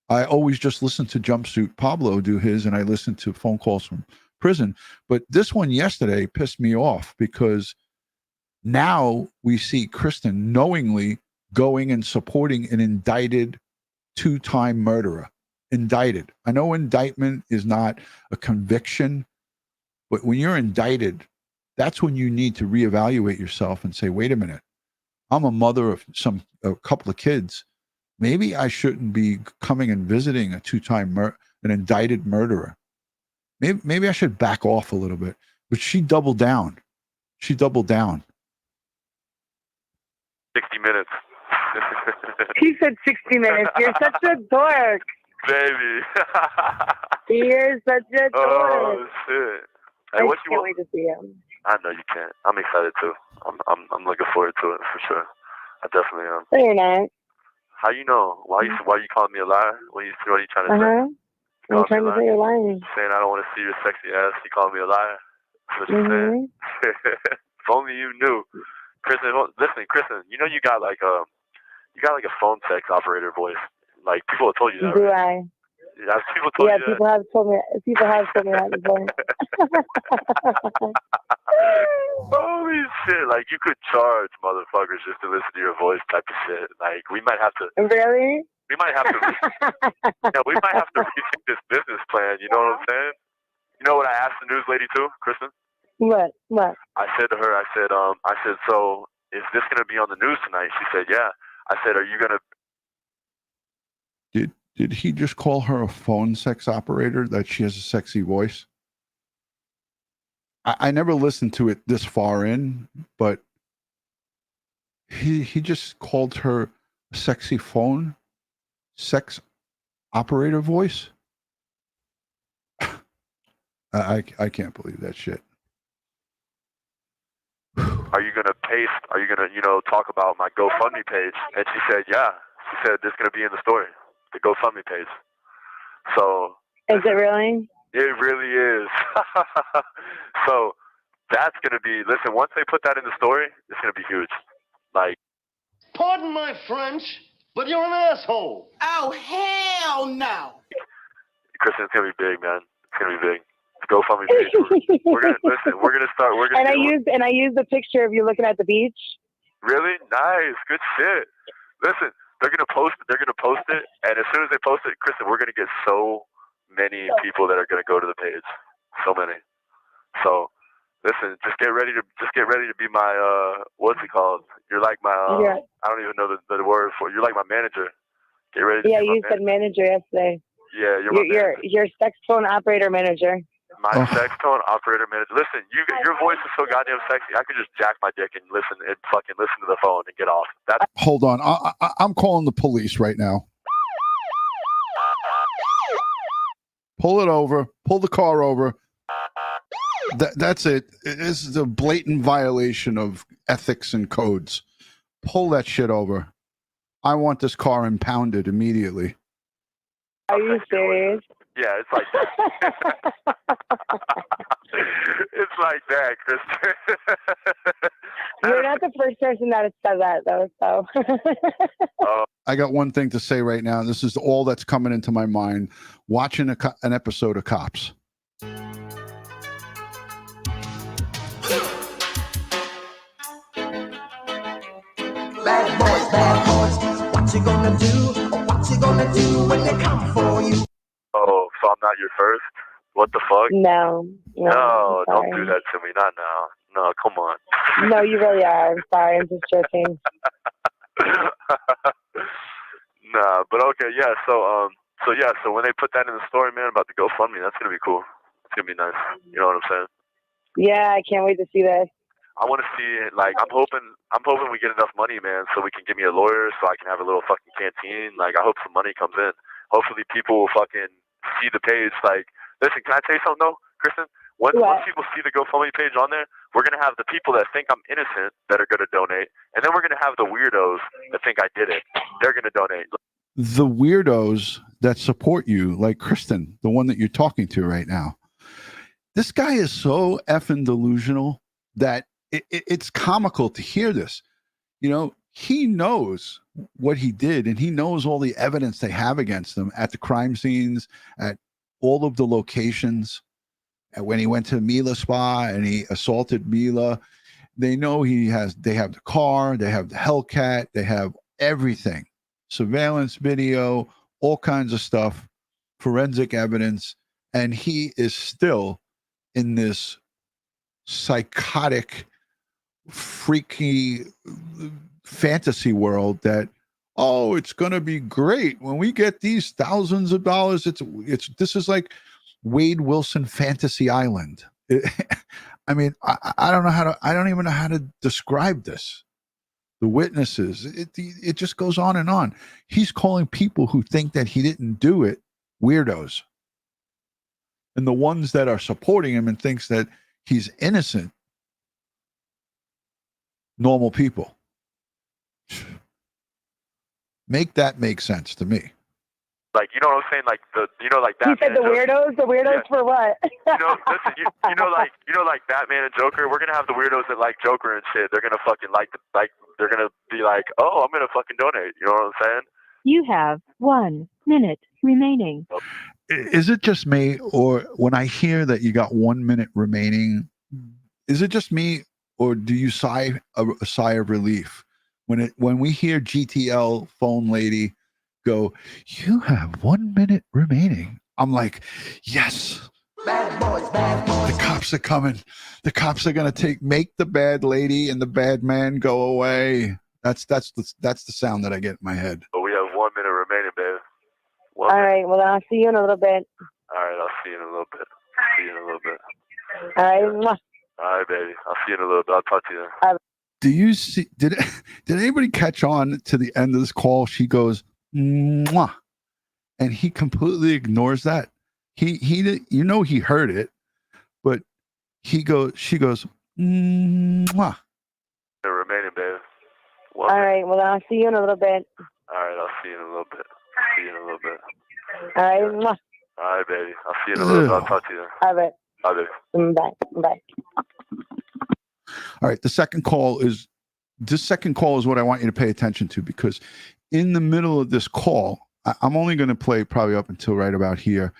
I always just listen to Jumpsuit Pablo do his, and I listen to phone calls from prison. But this one yesterday pissed me off because now we see Kristen knowingly going and supporting an indicted two-time murderer. Indicted. I know indictment is not a conviction, but when you're indicted, that's when you need to reevaluate yourself and say, wait a minute, I'm a mother of a couple of kids. Maybe I shouldn't be coming and visiting a two-time an indicted murderer. Maybe I should back off a little bit. But she doubled down. 60 minutes. He said 60 minutes. You're such a dork. Baby. You're such a dork. Oh, shit. Hey, I what you can't want? wait to see him. I know you can't. I'm excited too. I'm looking forward to it for sure. I definitely am. No, you're not. How you know? Why you calling me a liar? What are you trying to say? I'm trying to say you're lying. Saying I don't want to see your sexy ass. You calling me a liar? That's what you're saying? If only you knew. Kristen, listen, Kristen, you know you got like a phone sex operator voice. Like people have told you that. Do right? I? Yeah, people told you that. People have told me that before. Holy shit! Like you could charge motherfuckers just to listen to your voice, type of shit. Like we might have to. Really? We might have to. We might have to rethink this business plan. You know what I'm saying? You know what I asked the news lady too, Kristen? What? I said to her, I said, so is this going to be on the news tonight? She said, yeah. I said, are you going to? Did he just call her a phone sex operator, that she has a sexy voice? I never listened to it this far in, but he just called her sexy phone, sex operator voice. I can't believe that shit. Are you gonna paste? Are you gonna, talk about my GoFundMe page? And she said, yeah. She said it's gonna be in the story, the GoFundMe page. So. Is it really? It really is. So that's gonna be. Listen, once they put that in the story, it's gonna be huge. Like. Pardon my French, but you're an asshole. Oh, hell no. Kristen, it's gonna be big, man. It's gonna be big. GoFundMe page. We're gonna listen. We're gonna start. We're gonna. And I used the picture of you looking at the beach. Really nice, good shit. Listen, they're gonna post it. They're gonna post it, and as soon as they post it, Kristen, we're gonna get so many people that are gonna go to the page. So many. So, listen, just get ready to be my what's it called? You're like my I don't even know the word for it. You're like my manager. Get ready. To you said manager yesterday. Yeah, you're sex phone operator manager. My sex tone operator manager. Listen, your voice is so goddamn sexy. I could just jack my dick and fucking listen to the phone and get off. Hold on, I'm calling the police right now. Pull it over. Pull the car over. That's it. This is a blatant violation of ethics and codes. Pull that shit over. I want this car impounded immediately. Are you serious? Yeah, it's like that. It's like that, Kristen. You're not the first person that has said that, though. So. I got one thing to say right now. This is all that's coming into my mind. Watching an episode of Cops. Bad boys, what you gonna do? What you gonna do when they come for you? Oh, so I'm not your first? What the fuck? No, don't do that to me. Not now. No, come on. No, you really are. I'm sorry. I'm just joking. Nah, but okay, yeah. So when they put that in the story, man, about the GoFundMe, that's gonna be cool. It's gonna be nice. You know what I'm saying? Yeah, I can't wait to see this. I want to see it. Like, I'm hoping we get enough money, man, so we can give me a lawyer, so I can have a little fucking canteen. Like, I hope some money comes in. Hopefully, people will fucking see the page. Like, listen, can I tell you something though, Kristen? Once people see the GoFundMe page on there, we're gonna have the people that think I'm innocent that are gonna donate, and then we're gonna have the weirdos that think I did it. They're gonna donate. The weirdos that support you, like Kristen, the one that you're talking to right now. This guy is so effing delusional that it's comical to hear this. You know, he knows what he did, and he knows all the evidence they have against him at the crime scenes, at all of the locations. And when he went to Mila Spa and he assaulted Mila, they know they have the car, they have the Hellcat, they have everything. Surveillance video, all kinds of stuff, forensic evidence, and he is still in this psychotic, freaky fantasy world that, oh, it's going to be great when we get these thousands of dollars. This is like Wade Wilson Fantasy Island. I mean, I don't even know how to describe this. The witnesses, it just goes on and on. He's calling people who think that he didn't do it weirdos. And the ones that are supporting him and thinks that he's innocent, normal people. Make that make sense to me. Like, you know what I'm saying? Like Batman. You said the weirdos? The weirdos for what? Listen, you know, like Batman and Joker. We're gonna have the weirdos that like Joker and shit. They're gonna fucking they're gonna be like, oh, I'm gonna fucking donate. You know what I'm saying? You have 1 minute remaining. Is it just me, or when I hear that you got 1 minute remaining, is it just me, or do you sigh a sigh of relief when we hear GTL phone lady go, you have 1 minute remaining? I'm like, yes. Bad boys. The cops are coming. The cops are gonna make the bad lady and the bad man go away. That's the sound that I get in my head. But we have 1 minute remaining, babe. All right. Well, I'll see you in a little bit. All right. I'll see you in a little bit. All right. All right, baby. I'll see you in a little bit. I'll talk to you then. Do you see? Did anybody catch on to the end of this call? She goes, "Mwah," and he completely ignores that. He he heard it, but she goes, "Mwah." The remaining, baby. All right. Well, I'll see you in a little bit. All right. I'll see you in a little bit. All right. All right, baby. I'll see you in a little bit. I'll talk to you then. All right. Bye, baby. Bye. All right. This second call is what I want you to pay attention to, because in the middle of this call, I'm only going to play probably up until right about here.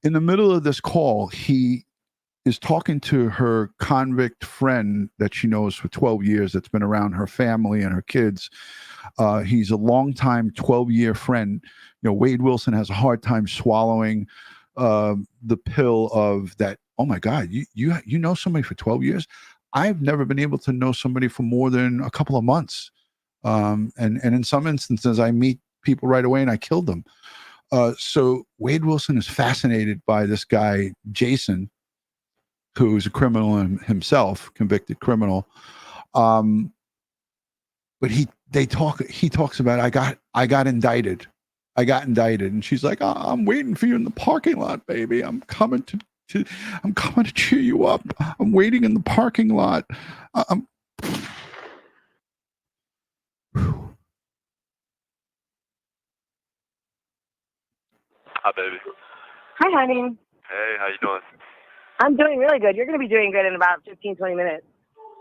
In the middle of this call, he is talking to her convict friend that she knows for 12 years, that's been around her family and her kids. He's a longtime 12-year friend. Wade Wilson has a hard time swallowing the pill of that. Oh my God, you know somebody for 12 years? I've never been able to know somebody for more than a couple of months. And in some instances, I meet people right away and I killed them. So Wade Wilson is fascinated by this guy, Jason, who's a criminal himself, convicted criminal. But he talks about, I got indicted. And she's like, I'm waiting for you in the parking lot, baby. I'm coming to cheer you up. I'm waiting in the parking lot. Hi, baby. Hi, honey. Hey, how you doing? I'm doing really good. You're going to be doing good in about 15, 20 minutes.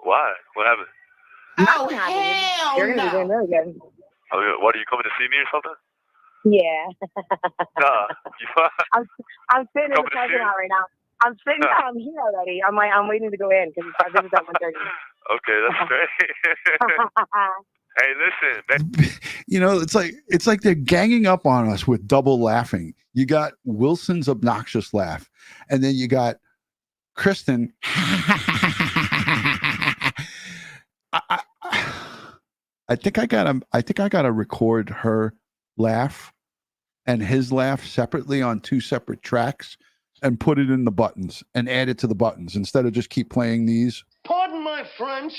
Why? What happened? Oh, hell You're going to be doing really good. Oh, what, are you coming to see me or something? Yeah. Nah. I'm sitting in the parking lot right now. I'm sitting down. I'm here already. I'm waiting to go in because this is at 1:30. Okay, that's great. Hey, listen, it's like they're ganging up on us with double laughing. You got Wilson's obnoxious laugh, and then you got Kristen. I think I gotta record her laugh and his laugh separately on two separate tracks and put it in the buttons and add it to the buttons instead of just keep playing these. Pardon my French,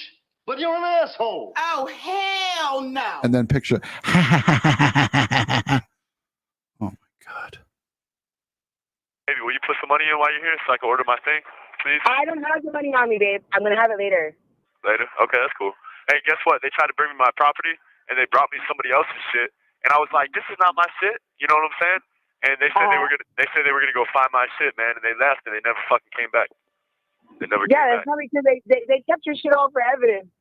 but you're an asshole. Oh, hell no. And then picture. Oh my God. Baby, will you put some money in while you're here so I can order my thing, please? I don't have the money on me, babe. I'm going to have it later. Later? Okay, that's cool. Hey, guess what? They tried to bring me my property, and they brought me somebody else's shit. And I was like, this is not my shit. You know what I'm saying? And they said they were gonna go find my shit, man. And they left, and they never fucking came back. They never came back. Yeah, that's probably because they kept your shit all for evidence.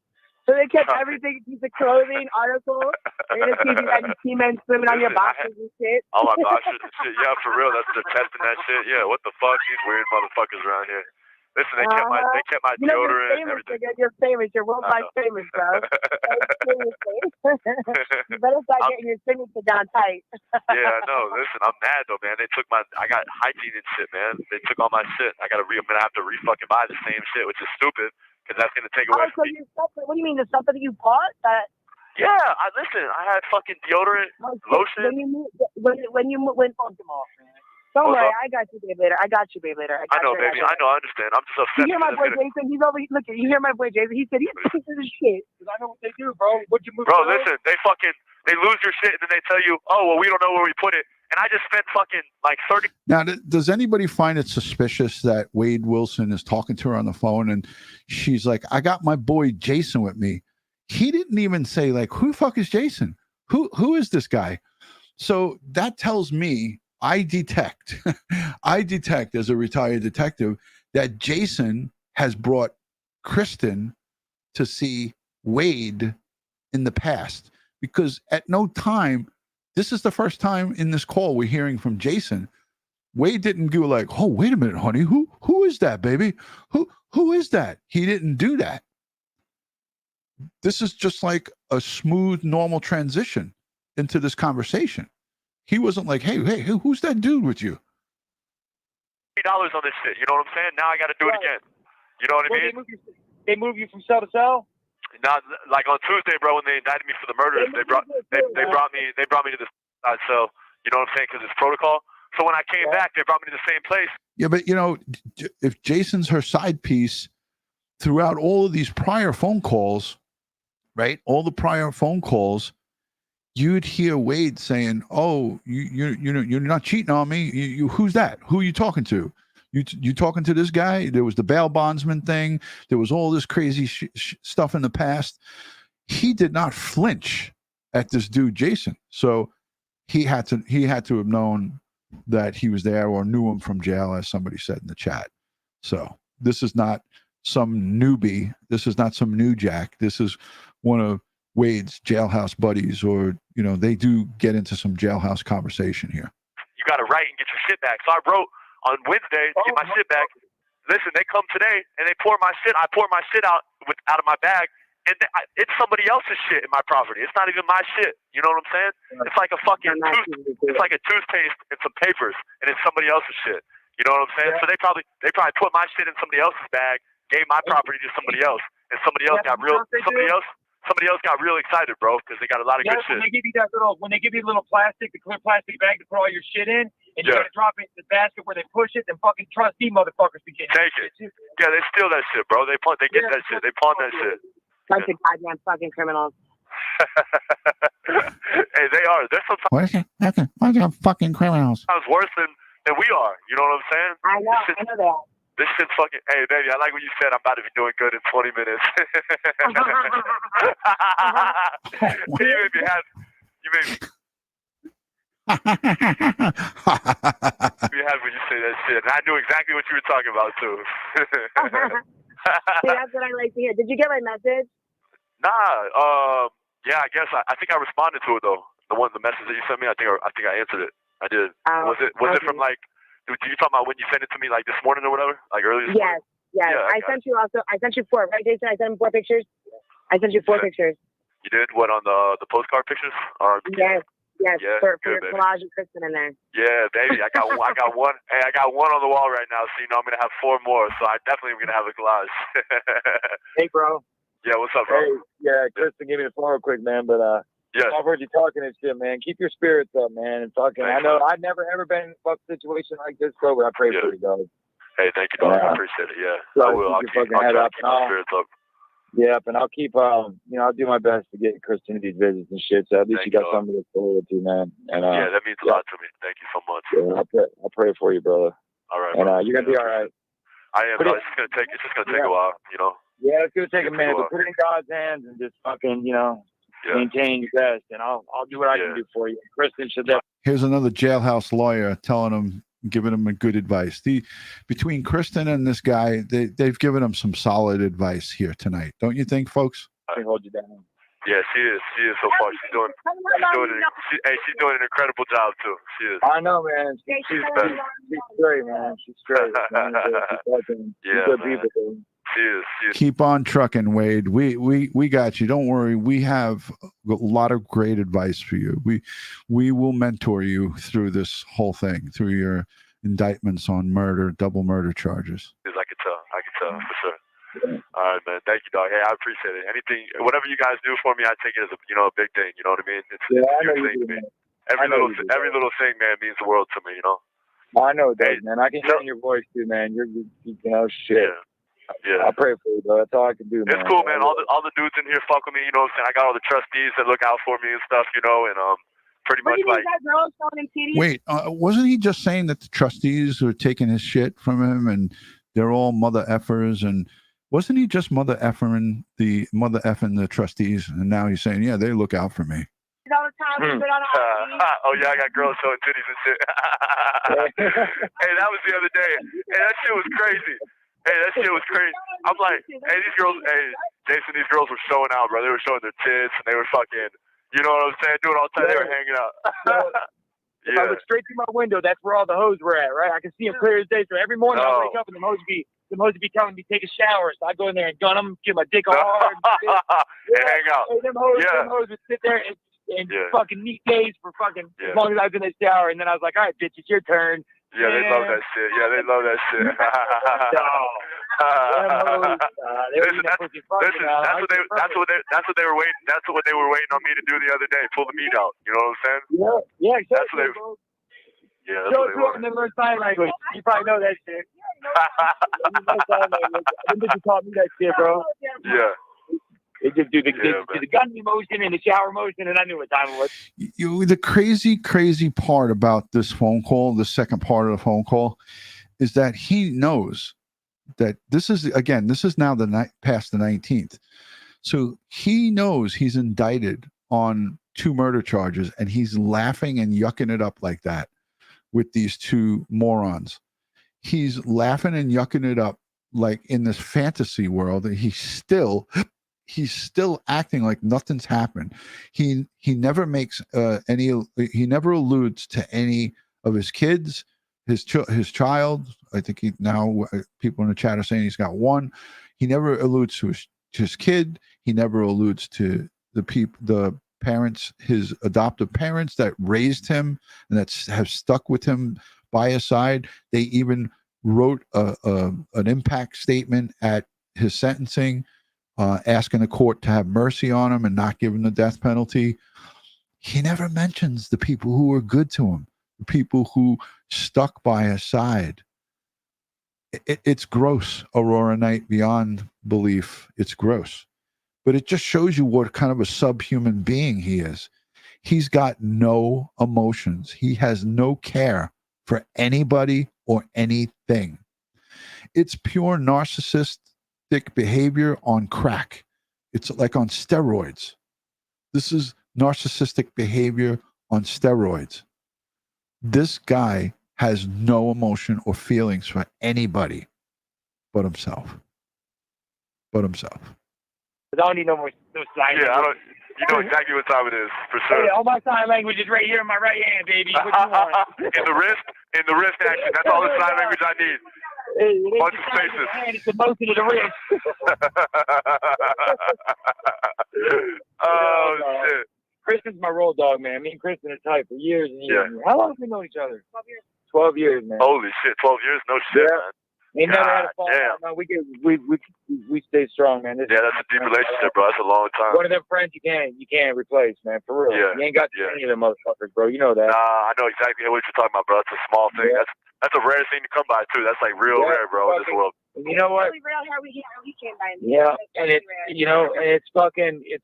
So they kept everything, piece of clothing, article. They're gonna see if you had any cement swimming on your boxes and shit. All my boxes and shit. Yeah, for real. They're testing that shit. Yeah, what the fuck? These weird motherfuckers around here. Listen, they kept my deodorant and everything. You're famous. You're worldwide famous, bro. You better start getting your signature down tight. Yeah, I know. Listen, I'm mad though, man. They took I got hygiene and shit, man. They took all my shit. I'm gonna have to fucking buy the same shit, which is stupid because that's gonna take away from me. What do you mean? The stuff that you bought? Yeah, I had fucking deodorant, lotion. When you went on them off, man. Don't worry, I got you, babe, later. I know, baby. I know. I understand. I'm just upset. You hear my boy Jason? He's over. Look, you hear my boy Jason? He said he's pieces of shit. Because I know what they do, bro. What you move? Bro, listen. They lose your shit and then they tell you, oh well, we don't know where we put it. And I just spent fucking like 30. Now, does anybody find it suspicious that Wade Wilson is talking to her on the phone and she's like, I got my boy Jason with me. He didn't even say like, who the fuck is Jason? Who is this guy? So that tells me I detect as a retired detective that Jason has brought Kristen to see Wade in the past, because at no time, this is the first time in this call we're hearing from Jason. Wade didn't go like, oh, wait a minute, honey, who is that, baby? Who is that? He didn't do that. This is just like a smooth, normal transition into this conversation. He wasn't like, hey, who's that dude with you? $3 on this shit. You know what I'm saying? Now I got to do it again. You know what I mean? They move you from cell to cell? Not like on Tuesday, bro. When they indicted me for the murders, they brought me to the cell. You know what I'm saying? Because it's protocol. So when I came back, they brought me to the same place. Yeah, but if Jason's her side piece, throughout all of these prior phone calls, right? All the prior phone calls, you'd hear Wade saying, "Oh, you're not cheating on me. You who's that? Who are you talking to? You talking to this guy?" There was the bail bondsman thing. There was all this crazy stuff in the past. He did not flinch at this dude Jason, so he had to have known that he was there or knew him from jail, as somebody said in the chat. So this is not some newbie. This is not some new jack. This is one of Wade's jailhouse buddies, or they do get into some jailhouse conversation here. You got to write and get your shit back. So I wrote on Wednesday to get my shit back. Listen, they come today and they pour my shit. I pour my shit out of my bag, and it's somebody else's shit in my property. It's not even my shit. You know what I'm saying? It's like a fucking it's like a toothpaste and some papers, and it's somebody else's shit. You know what I'm saying? So they probably put my shit in somebody else's bag, gave my property to somebody else, and somebody else got real excited, bro, because they got a lot of good shit. When they give you the little plastic, the clear plastic bag to put all your shit in, and you gotta drop it in the basket where they push it, then fucking trustee motherfuckers be getting take it. Yeah, they steal that shit, bro. They get that shit. They pawn that shit. Bunch of goddamn fucking criminals. Hey, they are. They're sometimes What are fucking criminals? worse than we are. You know what I'm saying? I know that. This shit's fucking. Hey, baby, I like what you said. I'm about to be doing good in 20 minutes. You made me happy. You made me happy when you say that shit. And I knew exactly what you were talking about, too. See, that's what I like to hear. Did you get my message? Nah. Yeah, I guess. I think I responded to it, though. The message that you sent me, I think I answered it. I did. Was it from like? Did you talk about when you sent it to me like this morning or whatever? Like earlier this morning? Yes. Yeah, I sent you 4, right, Jason? I sent him 4 pictures. I sent you 4 pictures. You did? What, on the postcard pictures? Yes. Yeah, for good, your collage and Kristen in there. Yeah, baby. I got one. Hey, I got one on the wall right now, so I'm gonna have 4 more. So I definitely am gonna have a collage. Hey, bro. Yeah, what's up, bro? Hey, yeah, Kristen gave me the phone real quick, man, but yes. I've heard you talking and shit, man. Keep your spirits up, man, and fucking. I know I've never ever been in a fuck situation like this, bro, but I pray for you, dog. Hey, thank you, dog. I appreciate it. Yeah, I will. I'll try to keep my spirits up. Yeah, and I'll keep, I'll do my best to get Kristen to these visits and shit. So at least you got something to look forward to, man. And yeah, that means a lot to me. Thank you so much. Yeah, I'll pray for you, brother. All right, and bro. you're gonna be all right. I am. It's just gonna take a while, Yeah, it's gonna take a minute, but put it in God's hands and just fucking, maintain your best, and I'll do what I can do for you. Kristen should. Here's another jailhouse lawyer telling him, giving him good advice. Between Kristen and this guy, they've given him some solid advice here tonight, don't you think, folks? I hold you down. Yeah, she is so far. She's doing an incredible job too. She is. I know, man. She's great, man. She's great. She's good people. She is. Keep on trucking, Wade. We got you. Don't worry. We have a lot of great advice for you. We will mentor you through this whole thing, through your indictments on murder, double murder charges. I can tell for sure. All right, man. Thank you, dog. Hey, I appreciate it. Anything, whatever you guys do for me, I take it as a big thing. You know what I mean? It's a huge thing to me. Every little thing, man, means the world to me. I know it does, man. I can hear in your voice too, man. You're shit. Yeah. I pray for you, bro. That's all I can do, man. It's cool, man. All the dudes in here fuck with me. You know what I'm saying? I got all the trustees that look out for me and stuff. And pretty much like. Wait, wasn't he just saying that the trustees are taking his shit from him and they're all mother effers? And wasn't he just mother effing the trustees? And now he's saying, yeah, they look out for me. All the time, oh yeah, I got girls showing titties and shit. Hey, that was the other day. Hey, that shit was crazy. Hey, that shit was crazy. I'm like, Jason, these girls were showing out, bro. They were showing their tits and they were fucking, you know what I'm saying? Doing all the time. They were hanging out. If I look straight through my window, that's where all the hoes were at, right? I can see them clear as day. So every morning I wake up and the hoes be telling me to take a shower. So I go in there and gun them, get my dick all hard. And hang out. Hey, them hoes would sit there and fucking meet days for fucking as long as I was in the shower. And then I was like, all right, bitch, it's your turn. Yeah, they love that shit. Listen, that's what they were waiting. That's what they were waiting on me to do the other day. Pull the meat out. You know what I'm saying? Yeah, exactly. That's what they. Yeah, that's what they wanted. And then learn sign language. You probably know that shit. You taught me that shit, bro. Yeah. They just do the gun motion and the shower motion, and I knew what time it was. The crazy part about this phone call, the second part of the phone call, is that he knows that this is now the night past the 19th. So he knows he's indicted on 2 murder charges, and he's laughing and yucking it up like that with these 2 morons. He's laughing and yucking it up like in this fantasy world, and he's still acting like nothing's happened. He never makes he never alludes to any of his kids, his child. I think people in the chat are saying he's got 1. He never alludes to his kid. He never alludes to the parents, his adoptive parents that raised him and that have stuck with him by his side. They even wrote an impact statement at his sentencing, asking the court to have mercy on him and not give him the death penalty. He never mentions the people who were good to him, the people who stuck by his side. It's gross, Aurora Knight, beyond belief. It's gross. But it just shows you what kind of a subhuman being he is. He's got no emotions. He has no care for anybody or anything. It's pure narcissistic behavior on crack. It's like on steroids. This is narcissistic behavior on steroids. This guy has no emotion or feelings for anybody but himself. I don't need no more sign. Yeah, you know exactly what time it is, for sure. Hey, all my sign language is right here in my right hand, baby. What you want? In the wrist action. That's all the sign language I need. Hey, bunch of spaces. It's the motion of the wrist. Oh, shit. Kristen's my road dog, man. Me and Kristen are tight for years and years. Yeah. How long have we known each other? 12 years. 12 years, man. Holy shit, 12 years? No shit, man. Ain't never had a fall. No, we stay strong, man. That's a deep relationship, bro. That's a long time. One of them friends you can't replace, man. For real. Yeah. You ain't got any of them motherfuckers, bro. You know that. Nah, I know exactly what you're talking about, bro. It's a small thing. Yeah. That's a rare thing to come by too. That's like real rare, bro, in this world. You know what? Really real how we came by. Yeah, and it's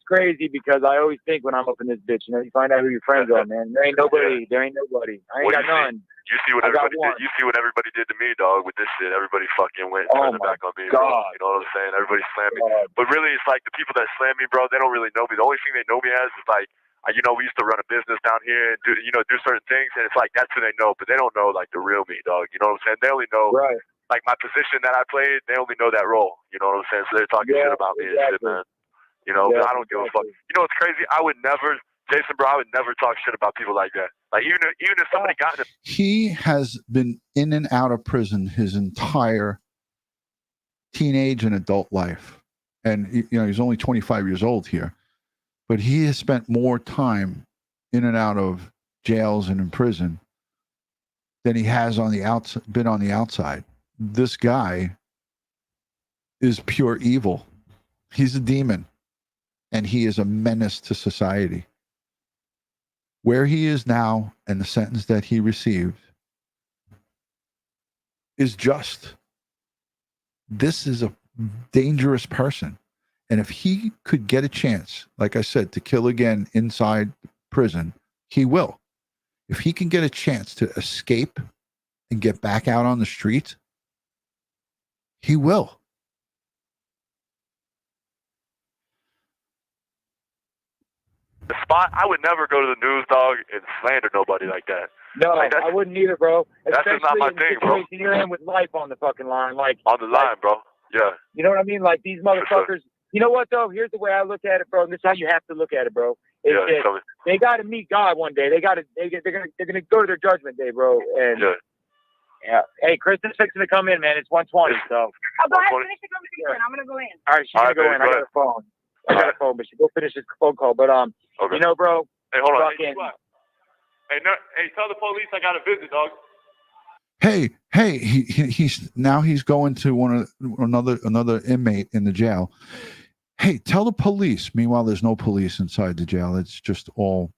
crazy because I always think when I'm up in this bitch, you find out who your friends are, man. There ain't nobody. I ain't got none. You see what everybody did. You see what everybody did to me, dog. With this shit, everybody fucking went and turned their back on me. God. Bro. You know what I'm saying? Everybody slammed me. But really, it's like the people that slam me, bro. They don't really know me. The only thing they know me as is like, we used to run a business down here and do certain things, and it's like that's who they know. But they don't know like the real me, dog. You know what I'm saying? They only know like my position that I played. They only know that role. You know what I'm saying? So they're talking shit about me and shit, man. But I don't give a fuck. You know what's crazy? I would never. Jason, bro, I would never talk shit about people like that. Like, even if somebody got him. He has been in and out of prison his entire teenage and adult life. And, he's only 25 years old here. But he has spent more time in and out of jails and in prison than he has been on the outside. This guy is pure evil. He's a demon. And he is a menace to society. Where he is now and the sentence that he received is just. This is a dangerous person. And if he could get a chance, like I said, to kill again inside prison, he will. If he can get a chance to escape and get back out on the street, he will. The spot, I would never go to the news, dog, and slander nobody like that. No, I wouldn't either, bro. That's just not my thing, bro. You're in with life on the fucking line, like on the line, bro. Yeah. You know what I mean? Like these motherfuckers. You know what though? Here's the way I look at it, bro. And this is how you have to look at it, bro. They got to meet God one day. They're gonna go to their judgment day, bro. And yeah. Hey, Kristen's fixing to come in, man. It's 1:20, so. Oh, go ahead, finish the conversation. I'm gonna go in. All right, she's gonna go in. I got her phone. But she go finish this phone call. But okay. Bro. Hey, hold on. Hey, tell the police I got a visit, dog. Hey, he's going to another inmate in the jail. Hey, tell the police. Meanwhile, there's no police inside the jail. It's just all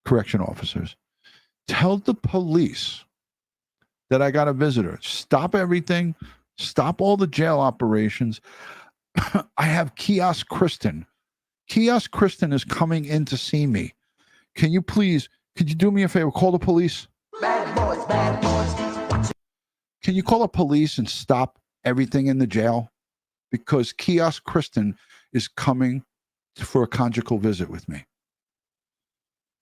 correction officers. Tell the police that I got a visitor. Stop everything. Stop all the jail operations. I have Kiosk Kristen. Kiosk Kristen is coming in to see me. Could you do me a favor? Call the police. Bad boys, bad boys. Can you call the police and stop everything in the jail? Because Kiosk Kristen is coming for a conjugal visit with me.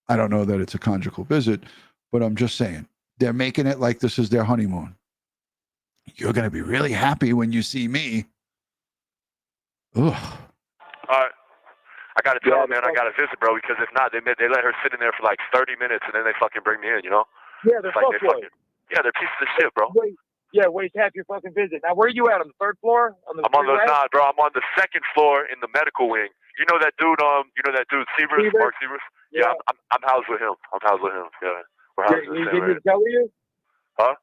I don't know that it's a conjugal visit, but I'm just saying. They're making it like this is their honeymoon. You're going to be really happy when you see me. Ugh. I got to tell them, man, I got to visit, bro, because if not, they let her sit in there for like 30 minutes and then they fucking bring me in, you know? Yeah, they're like they're pieces of shit, bro. Waste half your fucking visit. Now, where are you at? On the third floor? I'm on the second floor in the medical wing. You know that dude, Sievers, Mark Sievers? Yeah, I'm housed with him. Yeah. We're housed in the same area. He's in your cell with you? Huh?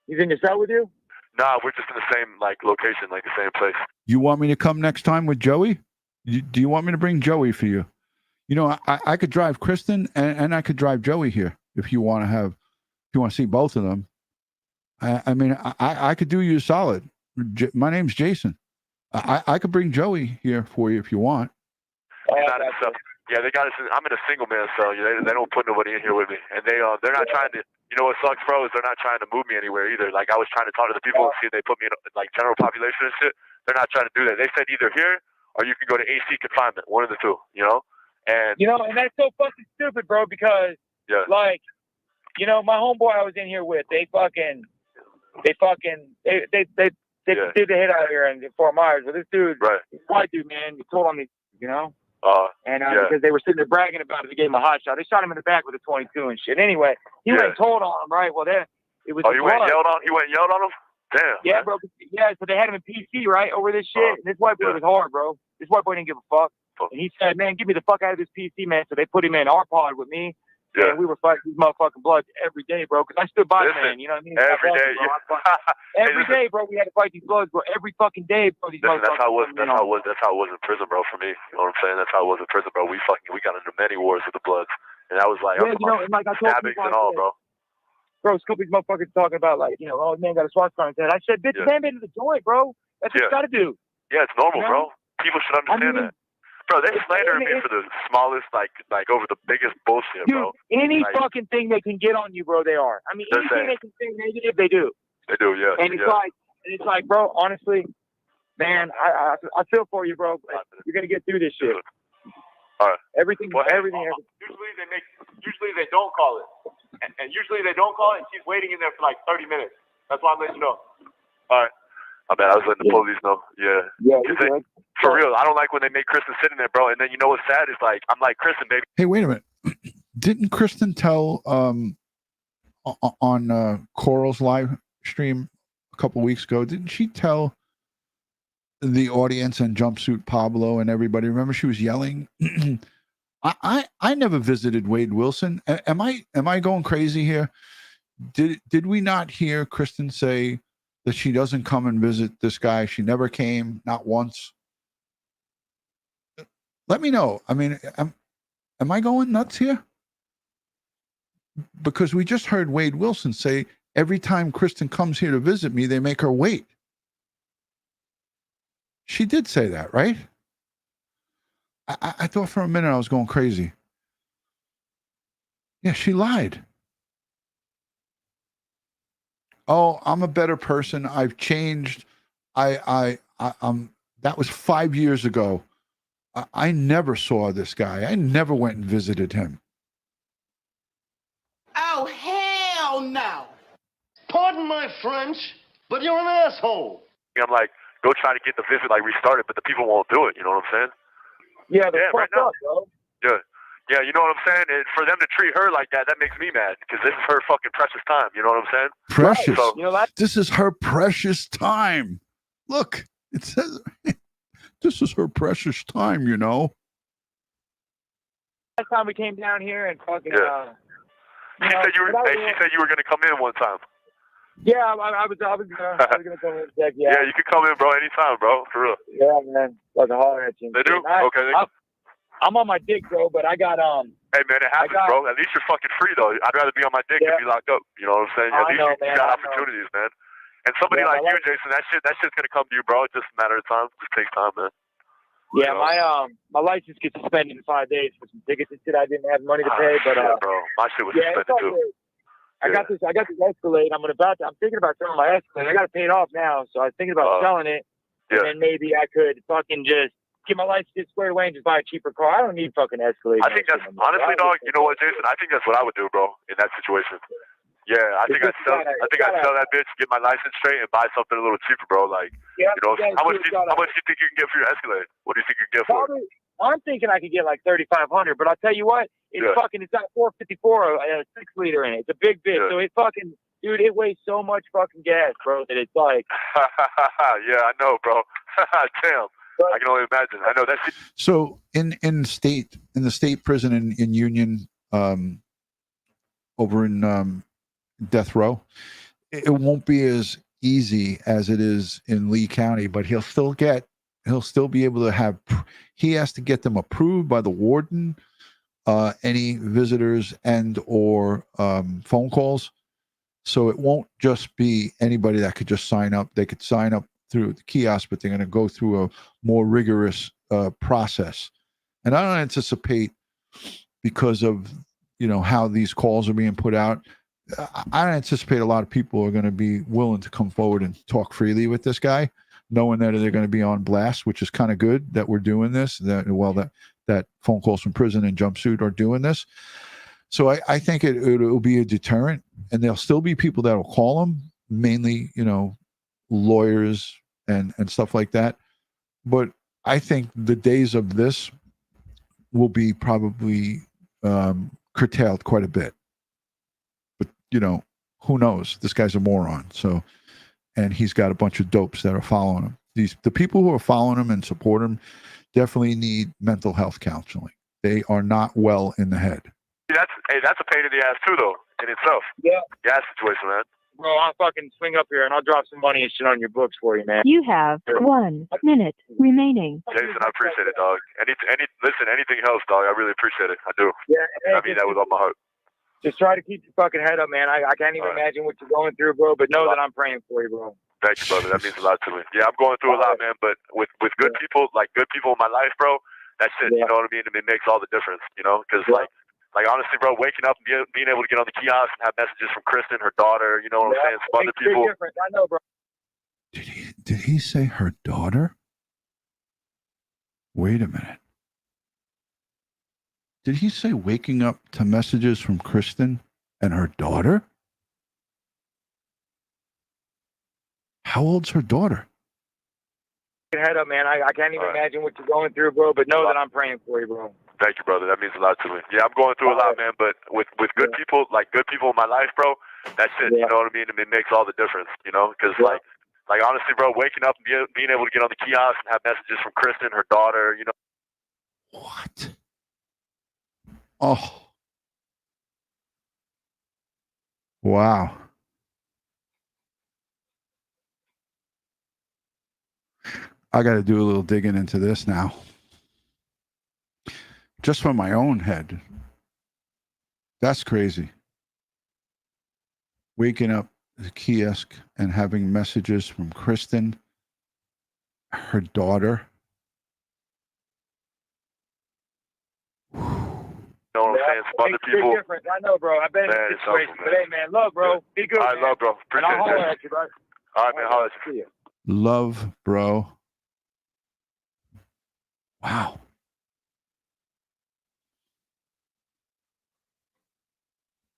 He's in your cell with you? Nah, we're just in the same, like, location, like the same place. You want me to come next time with Joey? Do you want me to bring Joey for you? You know, I could drive Kristen and I could drive Joey here if you want to see both of them. I mean, I could do you a solid. My name's Jason. I could bring Joey here for you if you want. Yeah, they got us. I'm in a single man cell. They don't put nobody in here with me, and they're not trying to. You know what sucks, bro? Is they're not trying to move me anywhere either. Like I was trying to talk to the people and see if they put me in like general population and shit. They're not trying to do that. They said either here or you can go to AC confinement, one of the two. You know, and that's so fucking stupid, bro. Because like, my homeboy I was in here with, they did the hit out here in Fort Myers. But this dude, this white dude, man, he told on me, because they were sitting there bragging about it, they gave him a hot shot. They shot him in the back with a 22 and shit. Anyway, he went and told on him, right? Well, then it was. He went and yelled on him. Damn. Yeah, bro. Yeah, so they had him in PC, right, over this shit. And this white boy was hard, bro. This white boy didn't give a fuck. And he said, "Man, get me the fuck out of this PC, man." So they put him in our pod with me. Yeah. And we were fighting these motherfucking bloods every day, bro. Because I stood by the man, you know what I mean? Every day. Every day, bro. We had to fight these bloods, bro. Every fucking day, bro. These that's how it was in prison, bro, for me. You know what I'm saying? That's how it was in prison, bro. We got into many wars with the bloods. And that was like, and like I told stabbings and all, bro. Bro, Scoopy's motherfuckers talking about, like, oh, man got a SWAT car and I said, bitch, man made it the joint, bro. That's what you got to do. Yeah, it's normal, bro. People should understand that. Bro, they slandering me for the smallest, like over the biggest bullshit, bro. Any fucking thing they can get on you, bro, they are. I mean, anything they can say negative, they do. They do, yeah. And it's like, bro, honestly, man, I feel for you, bro. You're gonna get through this shit. All right. Everything. Usually they don't call it, and usually they don't call it. And she's waiting in there for like 30 minutes. That's why I'm letting you know. All right. I bet I was letting the police know. Yeah. Yeah. For real, I don't like when they make Kristen sit in there, bro. And then you know what's sad is like I'm like, Kristen, baby. Hey, wait a minute. Didn't Kristen tell on Coral's live stream a couple weeks ago? Didn't she tell the audience and Jumpsuit Pablo and everybody? Remember, she was yelling. I never visited Wade Wilson. Am I going crazy here? Did we not hear Kristen say that she doesn't come and visit this guy? She never came, not once. Let me know. I mean, am I going nuts here? Because we just heard Wade Wilson say every time Kristen comes here to visit me, they make her wait. She did say that, right? I thought for a minute I was going crazy. Yeah, she lied. Oh, I'm a better person. I've changed. That was 5 years ago. I never saw this guy. I never went and visited him. Oh, hell no. Pardon my French, but you're an asshole. I'm like, go try to get the visit like restarted, but the people won't do it. You know what I'm saying? Yeah, they're right fucked up, bro. Yeah, you know what I'm saying? And for them to treat her like that makes me mad because this is her fucking precious time. You know what I'm saying? Precious. So, this is her precious time. Look, it says this is her precious time, you know. Last time we came down here and fucking. She said you were going to come in one time. Yeah, I was gonna come in. Yeah, you can come in, bro, anytime, bro, for real. Yeah, man. Like a holler at you. They do? Okay. I'm on my dick, bro, but I got Hey man, it happens, bro. At least you're fucking free though. I'd rather be on my dick than be locked up. You know what I'm saying? At least you got opportunities, man. And somebody like you, Jason, that shit's gonna come to you, bro. It's just a matter of time. It just takes time, man. Yeah, my license gets suspended in 5 days for some tickets and shit I didn't have money to pay. But bro, my shit was suspended too. I got this Escalade. I'm thinking about selling my Escalade. I got to pay it off now, so I was thinking about selling it, and then maybe I could fucking just get my license squared away and just buy a cheaper car. I don't need fucking Escalade. I think that's honestly, dog. You know what, Jason? I think that's what I would do, bro, in that situation. Yeah, I think I'd sell that bitch, get my license straight, and buy something a little cheaper, bro. Like, you know, how much do you think you can get for your Escalade? What do you think you can get for it? I'm thinking I could get like $3,500, but I'll tell you what, it's got 454, a 6-liter in it. It's a big bitch, so it fucking, dude, it weighs so much fucking gas, bro, that it's like. Yeah, I know, bro. Damn. I can only imagine. I know that's. So in the state prison in Union, over in death row, it won't be as easy as it is in Lee County, but he'll still be able to have. He has to get them approved by the warden, any visitors and or phone calls. So it won't just be anybody that could just sign up. They could sign up through the kiosk, but they're going to go through a more rigorous process. And I don't anticipate, because of, you know, how these calls are being put out, I don't anticipate a lot of people are going to be willing to come forward and talk freely with this guy, knowing that they're going to be on blast, which is kind of good that we're doing this, that phone calls from prison and Jumpsuit are doing this. So I think it'll be a deterrent, and there'll still be people that will call them, mainly, you know, lawyers and stuff like that. But I think the days of this will be probably curtailed quite a bit. But, you know, who knows? This guy's a moron. So, and he's got a bunch of dopes that are following him. The people who are following him and support him definitely need mental health counseling. They are not well in the head. That's a pain in the ass too, though, in itself. Yeah. Gas situation, man. Bro, I'll fucking swing up here and I'll drop some money and shit on your books for you, man. You have 1 minute remaining. Jason, I appreciate it, dog. Anything else, dog, I really appreciate it. I do. Yeah. I mean that with all my heart. Just try to keep your fucking head up, man. I can't even imagine what you're going through, bro, but know that I'm praying for you, bro. Thank you, brother. That means a lot to me. Yeah, I'm going through a lot, man, but with good people, like good people in my life, bro, that shit, you know what I mean? It makes all the difference, you know? Because, like honestly, bro, waking up and being able to get on the kiosk and have messages from Kristen, her daughter, you know what I'm saying? Some other people. I know, bro. Did he say her daughter? Wait a minute. Did he say waking up to messages from Kristen and her daughter? How old's her daughter? Head up, man. I can't even imagine what you're going through, bro, but know that I'm praying for you, bro. Thank you, brother. That means a lot to me. Yeah, I'm going through a lot, man, but with good people, like good people in my life, bro, that shit, you know what I mean? It makes all the difference, you know? Because, like honestly, bro, waking up and being able to get on the kiosk and have messages from Kristen, her daughter, you know. What? Oh. Wow. I got to do a little digging into this now. Just from my own head. That's crazy. Waking up the kiosk and having messages from Kristen, her daughter. You know what I'm saying? Some other people. I know, bro. I've been in this situation. But hey, man, love, bro. Be good. I love, bro. Appreciate it. I'll holler at you, bro. All right, man. Holler at you. Love, bro. Wow.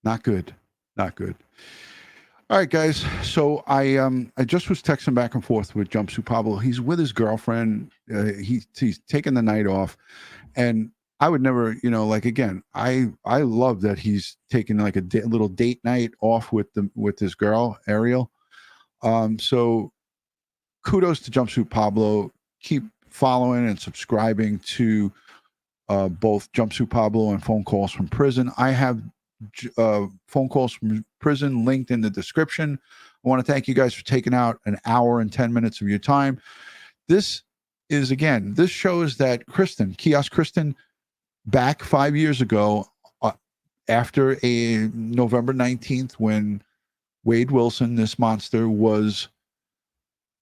Not good. Not good. All right, guys. So I just was texting back and forth with JumpsuitPablo. He's with his girlfriend. He's taking the night off, and I would never, you know, like, again, I love that he's taking like a little date night off with his girl Ariel. So kudos to JumpsuitPablo. Keep following and subscribing to both JumpsuitPablo and Phone Calls from Prison. I have Phone Calls from Prison linked in the description. I want to thank you guys for taking out an hour and 10 minutes of your time. This shows that Kristen, Kiosk Kristen, back 5 years ago, after a November 19th, when Wade Wilson, this monster, was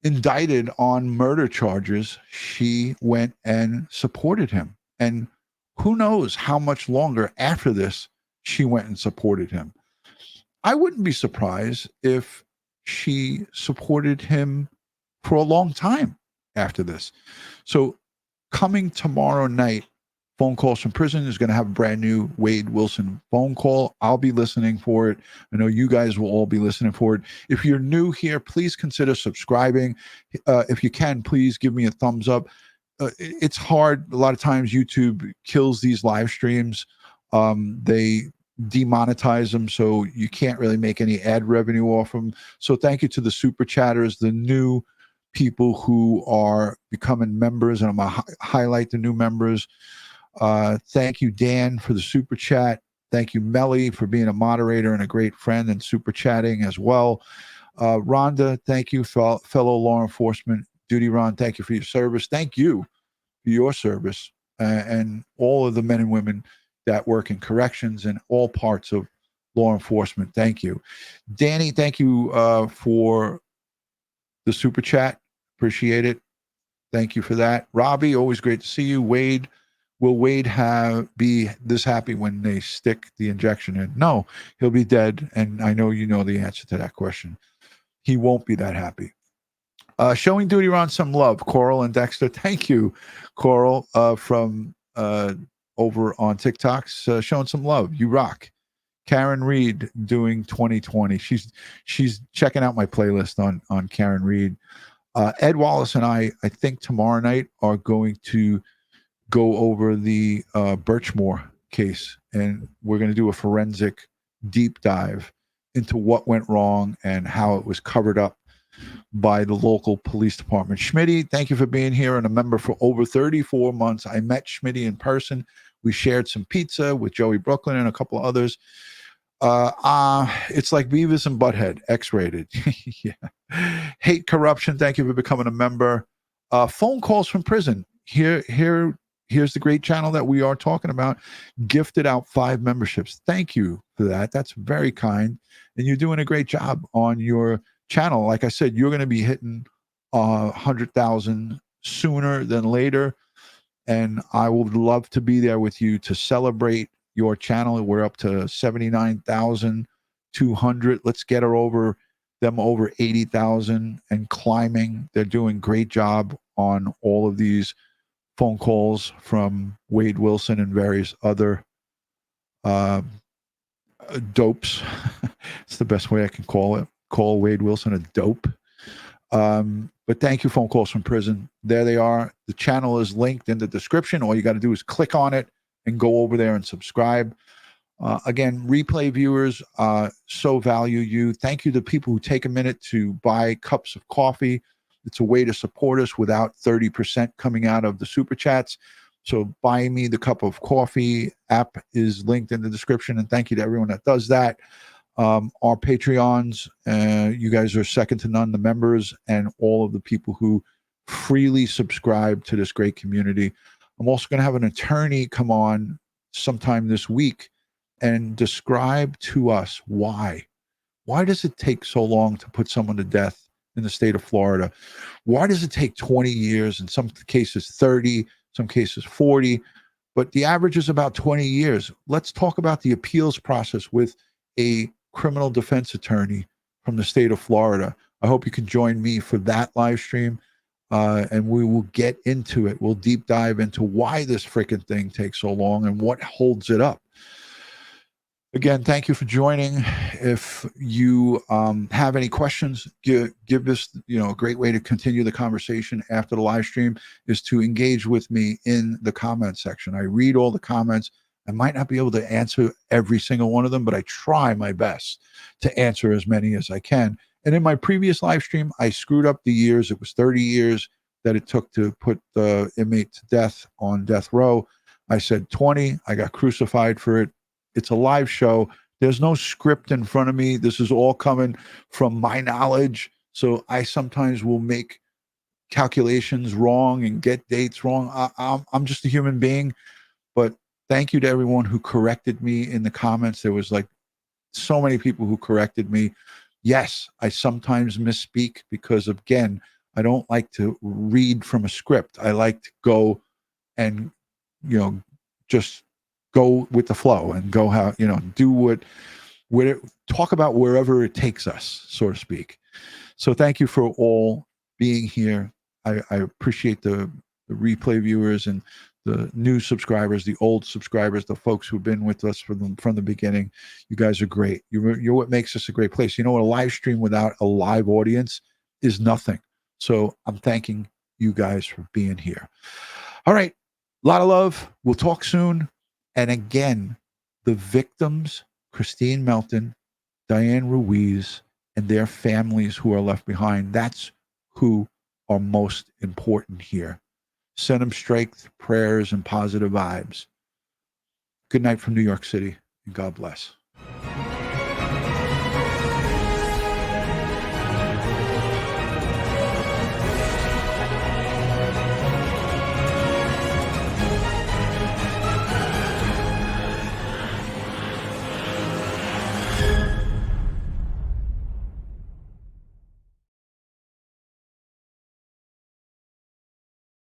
indicted on murder charges, she went and supported him. And who knows how much longer after this she went and supported him. I wouldn't be surprised if she supported him for a long time after this. So coming tomorrow night, Phone Calls from Prison is going to have a brand new Wade Wilson phone call. I'll be listening for it. I know you guys will all be listening for it. If you're new here, please consider subscribing. If you can, please give me a thumbs up. It's hard. A lot of times YouTube kills these live streams. They demonetize them, so you can't really make any ad revenue off them. So thank you to the super chatters, the new people who are becoming members, and I'm going to highlight the new members. Thank you, Dan, for the super chat. Thank you, Melly, for being a moderator and a great friend and super chatting as well. Rhonda, thank you, fellow law enforcement. DutyRon, thank you for your service. Thank you for your service, and all of the men and women that work in corrections and all parts of law enforcement. Thank you. Danny, thank you for the super chat. Appreciate it. Thank you for that. Robbie, always great to see you. Wade, will Wade be this happy when they stick the injection in? No, he'll be dead, and I know you know the answer to that question. He won't be that happy. Showing DutyRon some love, Coral and Dexter. Thank you, Coral, from over on TikToks, showing some love. You rock. Karen Reed doing 2020. She's checking out my playlist on Karen Reed. Ed Wallace and I think tomorrow night are going to go over the Birchmore case, and we're going to do a forensic deep dive into what went wrong and how it was covered up by the local police department. Schmitty, thank you for being here and a member for over 34 months. I met Schmitty in person. We shared some pizza with Joey Brooklyn and a couple of others. It's like Beavis and Butthead, X-rated. Yeah. Hate Corruption, thank you for becoming a member. Phone Calls from Prison. Here's the great channel that we are talking about. Gifted out 5 memberships. Thank you for that. That's very kind. And you're doing a great job on your channel. Like I said, you're going to be hitting 100,000 sooner than later. And I would love to be there with you to celebrate your channel. We're up to 79,200. Let's get her over 80,000 and climbing. They're doing great job on all of these phone calls from Wade Wilson and various other dopes. It's the best way I can call Wade Wilson a dope. But thank you, Phone Calls from Prison. There they are. The channel is linked in the description. All you got to do is click on it and go over there and subscribe. Again, replay viewers so value you. Thank you to people who take a minute to buy cups of coffee. It's a way to support us without 30% coming out of the super chats. So Buy Me the Cup of Coffee app is linked in the description. And thank you to everyone that does that. Our Patreons, you guys are second to none, the members and all of the people who freely subscribe to this great community. I'm also going to have an attorney come on sometime this week and describe to us why does it take so long to put someone to death in the state of Florida? Why does it take 20 years, in some cases 30, some cases 40, but the average is about 20 years? Let's talk about the appeals process with a criminal defense attorney from the state of Florida. I hope you can join me for that live stream, and we will get into it. We'll deep dive into why this freaking thing takes so long and what holds it up. Again, thank you for joining. If you have any questions, give us, a great way to continue the conversation after the live stream is to engage with me in the comment section. I read all the comments. I might not be able to answer every single one of them, but I try my best to answer as many as I can. And in my previous live stream, I screwed up the years. It was 30 years that it took to put the inmate to death on death row. I said 20. I got crucified for it. It's a live show. There's no script in front of me. This is all coming from my knowledge. So I sometimes will make calculations wrong and get dates wrong. I'm just a human being, but Thank you to everyone who corrected me in the comments. There was like so many people who corrected me. Yes, I sometimes misspeak because, again, I don't like to read from a script. I like to go and, just go with the flow and go how, do talk about wherever it takes us, so to speak. So thank you for all being here. I appreciate the replay viewers and the new subscribers, the old subscribers, the folks who've been with us from the beginning. You guys are great. You're what makes us a great place. You know what? A live stream without a live audience is nothing. So I'm thanking you guys for being here. All right. A lot of love. We'll talk soon. And again, the victims, Kristine Melton, Diane Ruiz, and their families who are left behind, that's who are most important here. Send them strength, prayers, and positive vibes. Good night from New York City, and God bless.